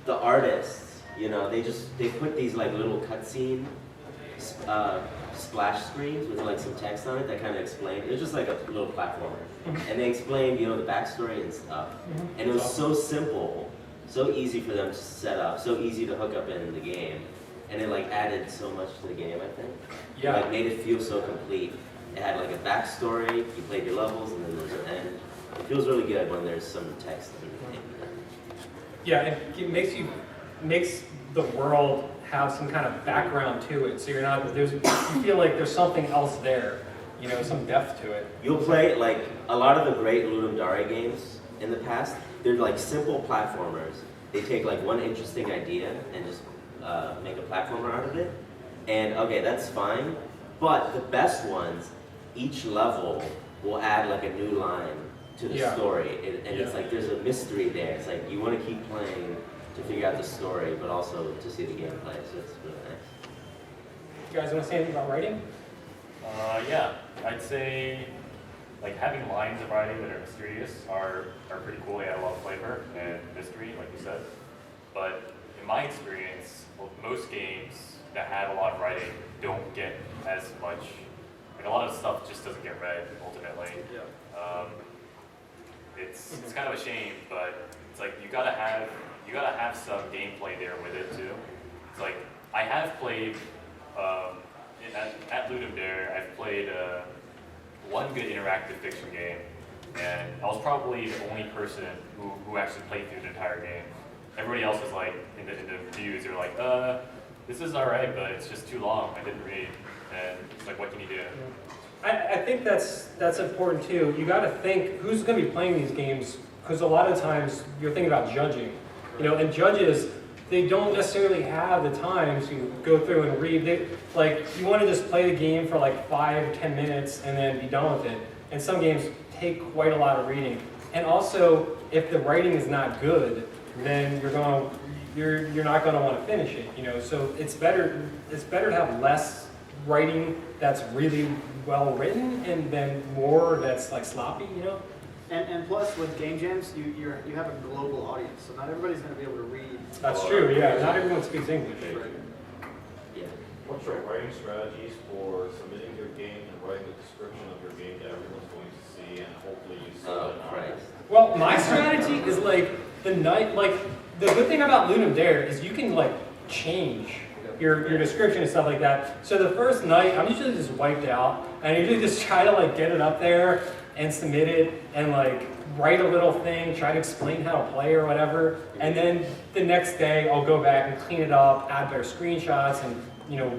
the artists, you know, they put these like little cutscene splash screens with like some text on it that kind of explained. It was just like a little platformer, and they explained, you know, the backstory and stuff. And it was so simple, so easy for them to set up, so easy to hook up in the game, and it like added so much to the game. I think. Yeah. It, like made it feel so complete. It had like a backstory. You played your levels, and then there's an end. It feels really good when there's some text in there. Yeah, it makes the world have some kind of background to it, so you feel like there's something else there. you know, some depth to it. You'll play, like, a lot of the great Ludum Dare games in the past, they're like simple platformers. They take like one interesting idea and just make a platformer out of it. And okay, that's fine. But the best ones, each level will add like a new line to the story. And it's like there's a mystery there. It's like you want to keep playing to figure out the story, but also to see the gameplay. So it's really nice. You guys want to say anything about writing? Yeah, I'd say like having lines of writing that are mysterious are pretty cool. They add a lot of flavor and mystery, like you said. But in my experience, most games that have a lot of writing don't get as much. Like a lot of stuff just doesn't get read ultimately. It's kind of a shame, but it's like you gotta have some gameplay there with it too. It's like I have played at Ludum Dare. I've played one good interactive fiction game, and I was probably the only person who actually played through the entire game. Everybody else was like in the reviews. They were like, this is alright, but it's just too long. I didn't read, and it's like, what can you do? I think that's important too. You got to think who's going to be playing these games, because a lot of times you're thinking about judging, you know, and judges, they don't necessarily have the time to go through and read. Like you want to just play the game for like 5-10 minutes and then be done with it. And some games take quite a lot of reading. And also, if the writing is not good, then you're not going to want to finish it. You know, so it's better to have less writing that's really well written and then more that's like sloppy, you know? And plus with game jams, you have a global audience, so not everybody's going to be able to read. That's true, yeah. Not everyone speaks English. Right. Yeah. What's your writing strategies for submitting your game and writing the description of your game that everyone's going to see and hopefully you sell it on? Well, my strategy is like the good thing about Ludum Dare is you can like change your description and stuff like that. So the first night, I'm usually just wiped out, and I usually just try to like get it up there and submit it and like write a little thing, try to explain how to play or whatever. And then the next day, I'll go back and clean it up, add better screenshots, and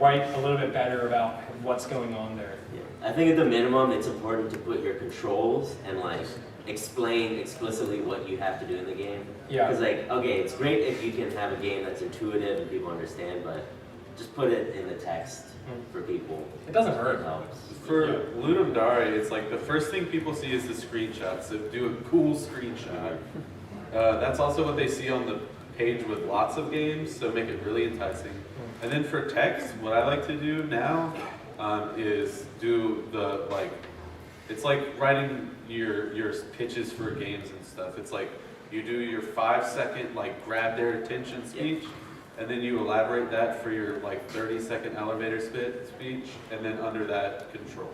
write a little bit better about what's going on there. Yeah. I think at the minimum, it's important to put your controls and like explain explicitly what you have to do in the game. Yeah. Because like, okay, it's great if you can have a game that's intuitive and people understand, but just put it in the text for people. It doesn't hurt. It helps. For Ludum Dare, it's like the first thing people see is the screenshot, so do a cool screenshot. That's also what they see on the page with lots of games, so make it really enticing. And then for text, what I like to do now is do the it's like writing your pitches for games and stuff. It's like you do your 5-second grab their attention speech, and then you elaborate that for your 30-second elevator speech, and then under that controls.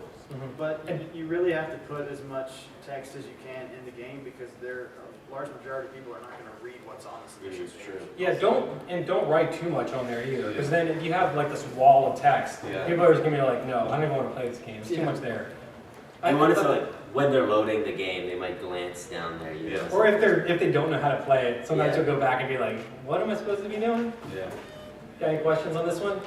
But you really have to put as much text as you can in the game because a large majority of people are not going to read what's on the submission page. Yeah, don't write too much on there either, because then if you have this wall of text, people are just gonna be like, no, I don't even want to play this game. It's too much there. You want it to when they're loading the game, they might glance down there. You know, or if they don't know how to play it, sometimes you'll go back and be like, what am I supposed to be doing? Yeah. Got any questions on this one?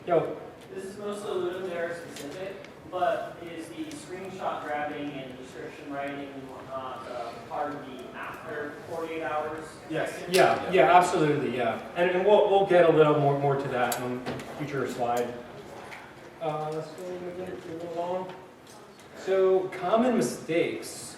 Yo. This is mostly Ludum Dare specific, but is the screenshot grabbing and description writing part of the after 48 hours? Yes. Yeah, absolutely, yeah. And we'll get a little more to that on a future slide. Let's go move along. So, common mistakes.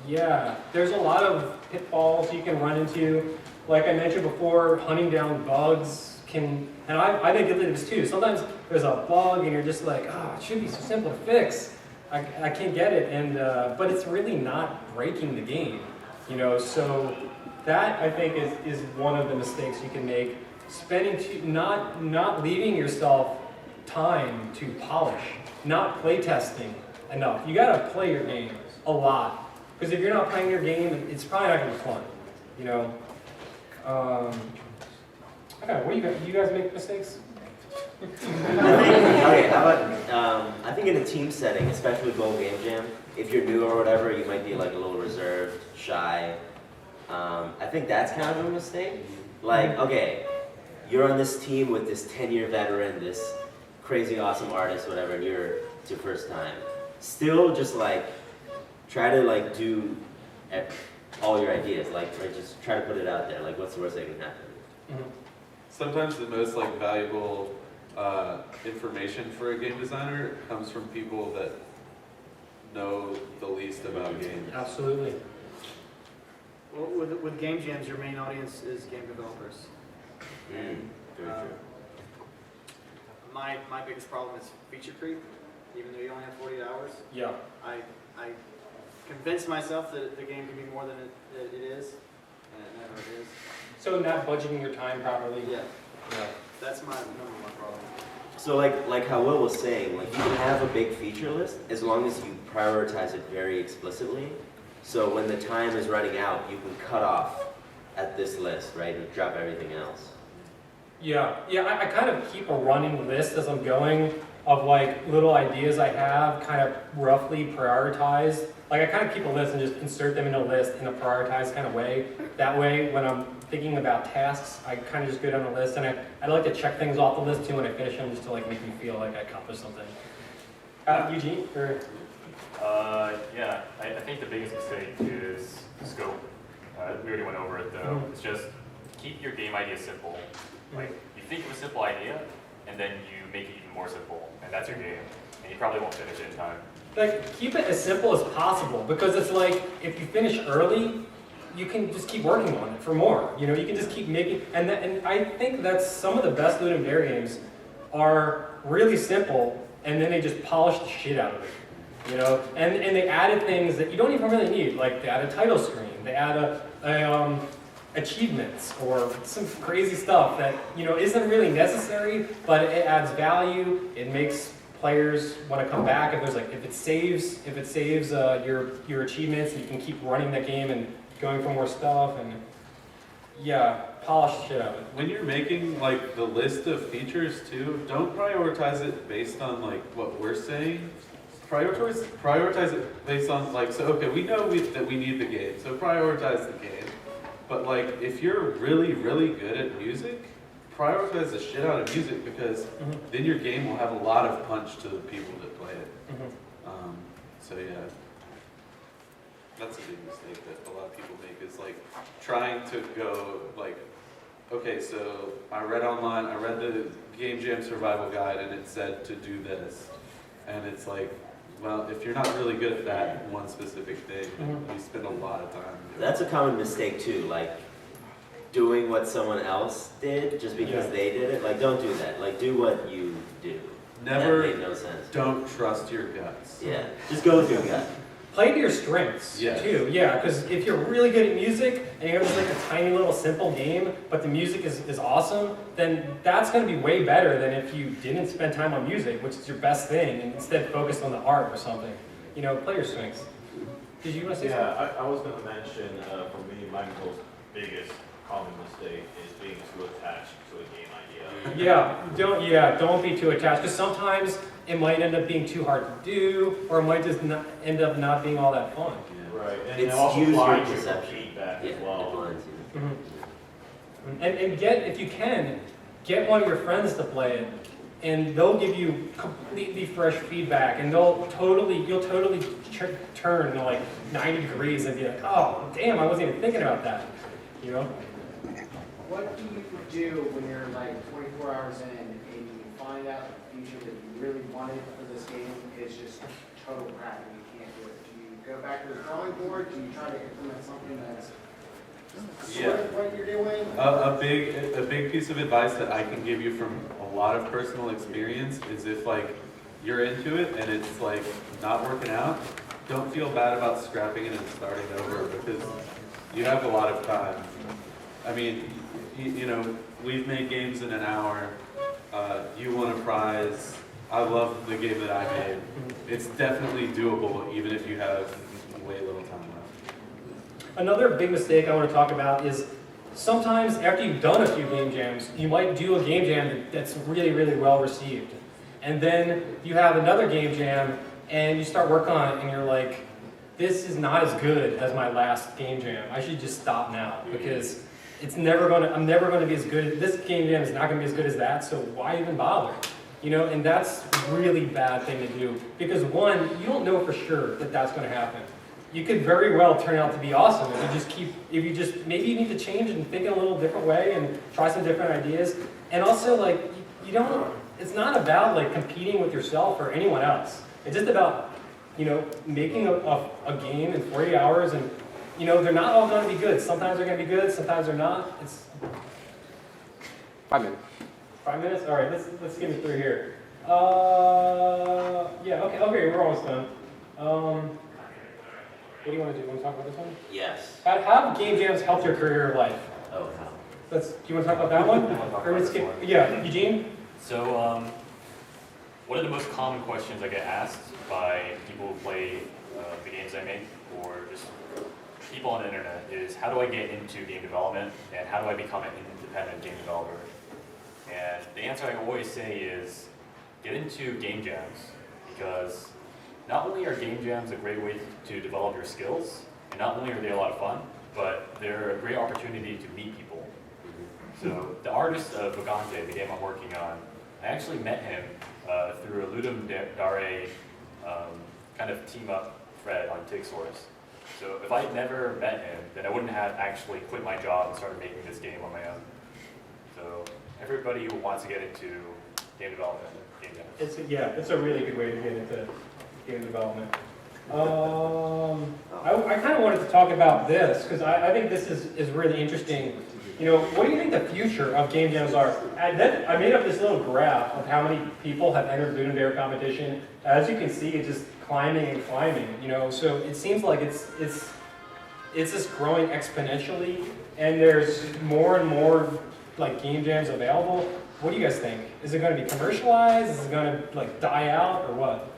Yeah, there's a lot of pitfalls you can run into. Like I mentioned before, hunting down bugs can, and I've been guilty of this too. Sometimes there's a bug and you're just like, it should be so simple to fix. I can't get it, and but it's really not breaking the game, So that I think is one of the mistakes you can make. Not leaving yourself time to polish, not playtesting enough. You gotta play your game a lot, because if you're not playing your game, it's probably not gonna be fun, Okay, what do you guys make mistakes? I think in a team setting, especially with Gold Game Jam, if you're new or whatever, you might be a little reserved, shy. I think that's kind of a mistake. Okay, you're on this team with this 10-year veteran, this crazy awesome artist, whatever, and it's your first time. Still just like, try to like do all your ideas, like just try to put it out there, like what's the worst that can happen? Sometimes the most like valuable information for a game designer comes from people that know the least about games. Absolutely. Well, with game jams, your main audience is game developers. Very true. My biggest problem is feature creep, even though you only have 48 hours. Yeah. I convinced myself that the game can be more than it is, and it never is. So not budgeting your time properly. Yeah. That's my number one problem. So like how Will was saying, like you can have a big feature list as long as you prioritize it very explicitly. So when the time is running out, you can cut off at this list, right, and drop everything else. Yeah, I kind of keep a running list as I'm going of like little ideas I have, kind of roughly prioritized. Like I kind of keep a list and just insert them in a list in a prioritized kind of way. That way, when I'm thinking about tasks, I kind of just go down the list, and I like to check things off the list too when I finish them, just to like make me feel like I accomplished something. Eugene, or? Yeah, I think the biggest mistake is scope. We already went over it though. It's just keep your game idea simple. Like you think of a simple idea, and then you make it even more simple, and that's your game. And you probably won't finish it in time. Like keep it as simple as possible, because it's like if you finish early, you can just keep working on it for more. You know, you can just keep making, and I think that's some of the best Ludum Dare games are really simple, and then they just polish the shit out of it. You know, and they added things that you don't even really need, like they added title screen, they added achievements or some crazy stuff that, you know, isn't really necessary, but it adds value. It makes players want to come back. If it saves your achievements, and you can keep running that game and going for more stuff, and yeah, polish the shit out of it. When you're making like the list of features too, don't prioritize it based on like what we're saying. Prioritize it based on like, so okay, we know that we need the game, so prioritize the game. But like, if you're really, really good at music, prioritize the shit out of music, because then your game will have a lot of punch to the people that play it. So yeah, that's a big mistake that a lot of people make, is like trying to go like, okay, so I read the Game Jam Survival Guide, and it said to do this. And it's like, well, if you're not really good at that one specific thing, you spend a lot of time doing it. That's a common mistake too, like doing what someone else did just because they did it. Like, don't do that. Like, do what you do. Never, that made no sense. Don't trust your guts. Yeah, just go with your gut. Play to your strengths too, yeah, because if you're really good at music and you have just like a tiny little simple game, but the music is awesome, then that's going to be way better than if you didn't spend time on music, which is your best thing, and instead focused on the art or something. You know, play your strengths. Did you want to say something? Yeah, I was going to mention, for me, my most biggest common mistake is being too attached to a game idea. Don't be too attached, because sometimes it might end up being too hard to do, or it might just not end up not being all that fun. Right, and It's it also user blinds you perception. from feedback Yeah, as well. it blinds you. And get, if you can, get one of your friends to play it, and they'll give you completely fresh feedback, and you'll totally turn like 90 degrees and be like, oh, damn, I wasn't even thinking about that, you know? What do you do when you're like 24 hours in and you find out the feature that you really wanted for this game is just total crap and you can't do it? Do you go back to the drawing board? Do you try to implement something that's sort of what you're doing? A big piece of advice that I can give you from a lot of personal experience is, if like you're into it and it's like not working out, don't feel bad about scrapping it and starting over, because you have a lot of time. I mean, you know, we've made games in an hour. You won a prize. I love the game that I made. It's definitely doable, even if you have way little time left. Another big mistake I want to talk about is sometimes after you've done a few game jams, you might do a game jam that's really, really well received. And then you have another game jam and you start working on it and you're like, this is not as good as my last game jam. I should just stop now, because I'm never going to be as good. This game jam is not going to be as good as that, so why even bother? You know, and that's a really bad thing to do because one, you don't know for sure that that's going to happen. You could very well turn out to be awesome if you just maybe you need to change and think in a little different way and try some different ideas. And also, like, you don't, it's not about like competing with yourself or anyone else. It's just about, you know, making a game in 48 hours, and you know, they're not all going to be good. Sometimes they're going to be good, sometimes they're not. It's 5 minutes. 5 minutes? All right, let's get it through here. Yeah, okay, we're almost done. What do you want to do? Want to talk about this one? Yes. How have game jams helped your career or life? Oh, how? Do you want to talk about that one? Or let's skip, yeah, Eugene? So, one of the most common questions I get asked by people who play the games I make, or just people on the internet, is how do I get into game development, and how do I become an independent game developer? And the answer I always say is, get into game jams, because not only are game jams a great way to develop your skills, and not only are they a lot of fun, but they're a great opportunity to meet people. So the artist of Vagante, the game I'm working on, I actually met him through a Ludum Dare kind of team-up thread on TigSource. So if I had never met him, then I wouldn't have actually quit my job and started making this game on my own. So everybody who wants to get into game development, game jams. It's a really good way to get into game development. I kind of wanted to talk about this because I think this is really interesting. You know, what do you think the future of game jams are? I made up this little graph of how many people have entered Ludum Dare competition. As you can see, it's just climbing and climbing. You know, so it seems like it's just growing exponentially, and there's more and more like game jams available. What do you guys think? Is it going to be commercialized? Is it going to like die out or what?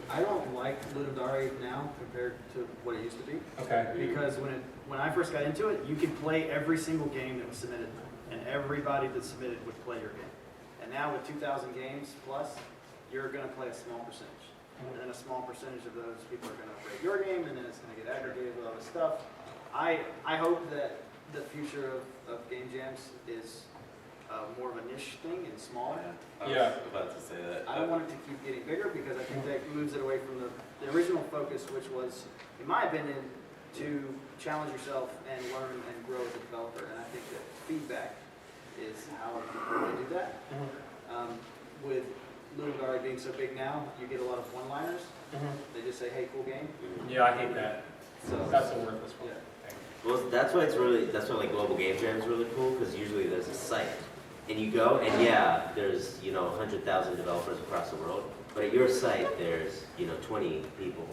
I don't like Ludum Dare now compared to what it used to be. Okay. Because when I first got into it, you could play every single game that was submitted, and everybody that submitted would play your game. And now with 2,000 games plus, you're going to play a small percentage. And then a small percentage of those people are going to rate your game, and then it's going to get aggregated with all this stuff. I hope that the future of game jams is more of a niche thing and smaller. I was about to say that. I don't want it to keep getting bigger because I think that moves it away from the original focus, which was, in my opinion, to challenge yourself and learn and grow as a developer. And I think that feedback is how you really do that. With Ludum Dare being so big now, you get a lot of one-liners. They just say, "Hey, cool game." Yeah, I hate that. So that's a worthless one. Well, that's why like Global Game Jam is really cool, because usually there's a site. And you go, and yeah, there's, 100,000 developers across the world, but at your site, there's, 20 people,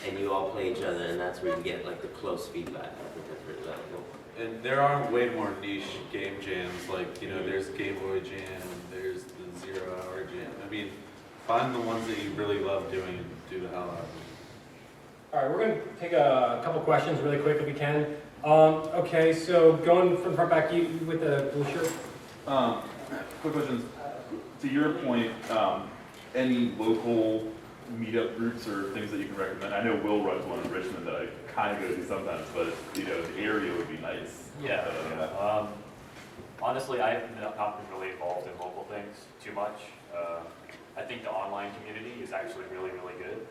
and you all play each other, and that's where you get, like, the close feedback. I think that's really valuable. And there are way more niche game jams, like, there's Game Boy Jam, there's the 0 Hour Jam. I mean, find the ones that you really love doing and do the hell out of them. All right, we're going to take a couple questions really quick if we can. Okay, so going from front back, you with the blue shirt. Quick questions. To your point, any local meetup groups or things that you can recommend? I know Will runs one in Richmond that I kind of go to sometimes, but the area would be nice. Yeah. Honestly, I've not been really involved in local things too much. I think the online community is actually really, really good.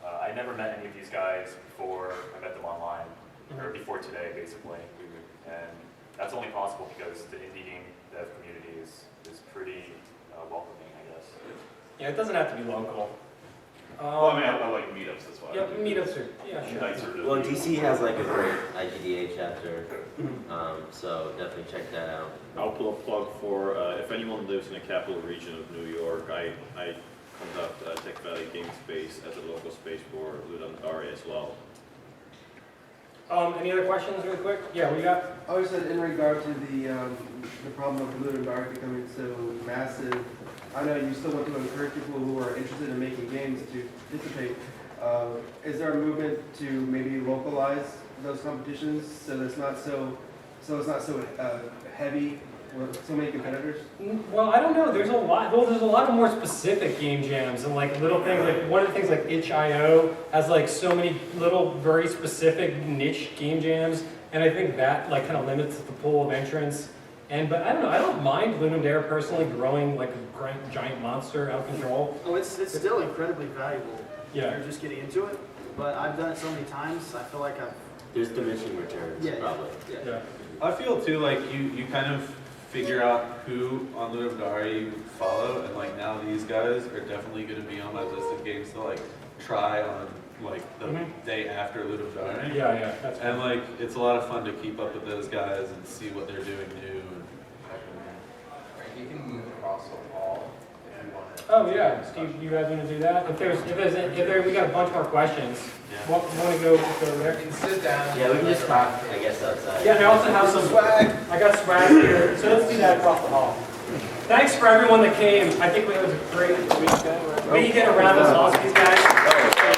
I never met any of these guys before I met them online, or before today, basically. And that's only possible because the indie game dev community is pretty welcoming, I guess. Yeah, it doesn't have to be local. Well, I mean, I like meetups, that's why. Yeah, meetups are, sure. Nicer to Well, DC has like a great IGDA chapter, so definitely check that out. I'll pull a plug for, if anyone lives in the capital region of New York, I conduct Tech Valley Game Space as a local space for Ludum Dare as well. Any other questions really quick? Yeah, we got? I always said in regard to the problem of Ludum Dare becoming so massive, I know you still want to encourage people who are interested in making games to participate. Is there a movement to maybe localize those competitions so it's not so heavy with so many competitors? Well, I don't know. There's a lot of more specific game jams and like little things. Like one of the things like itch.io has like so many little very specific niche game jams, and I think that like kind of limits the pool of entrants. But I don't know, I don't mind Ludum Dare personally growing like a giant monster out of control. Oh, it's still incredibly valuable. Yeah. You're just getting into it, but I've done it so many times, I feel like I've... There's diminishing returns, Yeah. probably. Yeah. I feel too like you kind of figure out who on Ludum Dare you follow, and like now these guys are definitely going to be on my list of games to like try on like the day after Ludum Dare. Yeah, that's and like it's a lot of fun to keep up with those guys and see what they're doing new. You can move across the wall if you want to. Oh yeah, do you guys want to do that? We got a bunch more questions. Want to go over there? You can sit down. Yeah, we can just talk, I guess, outside. Yeah, I also have some swag. I got swag here, so let's do that across the hall. Thanks for everyone that came. I think it was a great weekend. We can get a round of applause for these guys.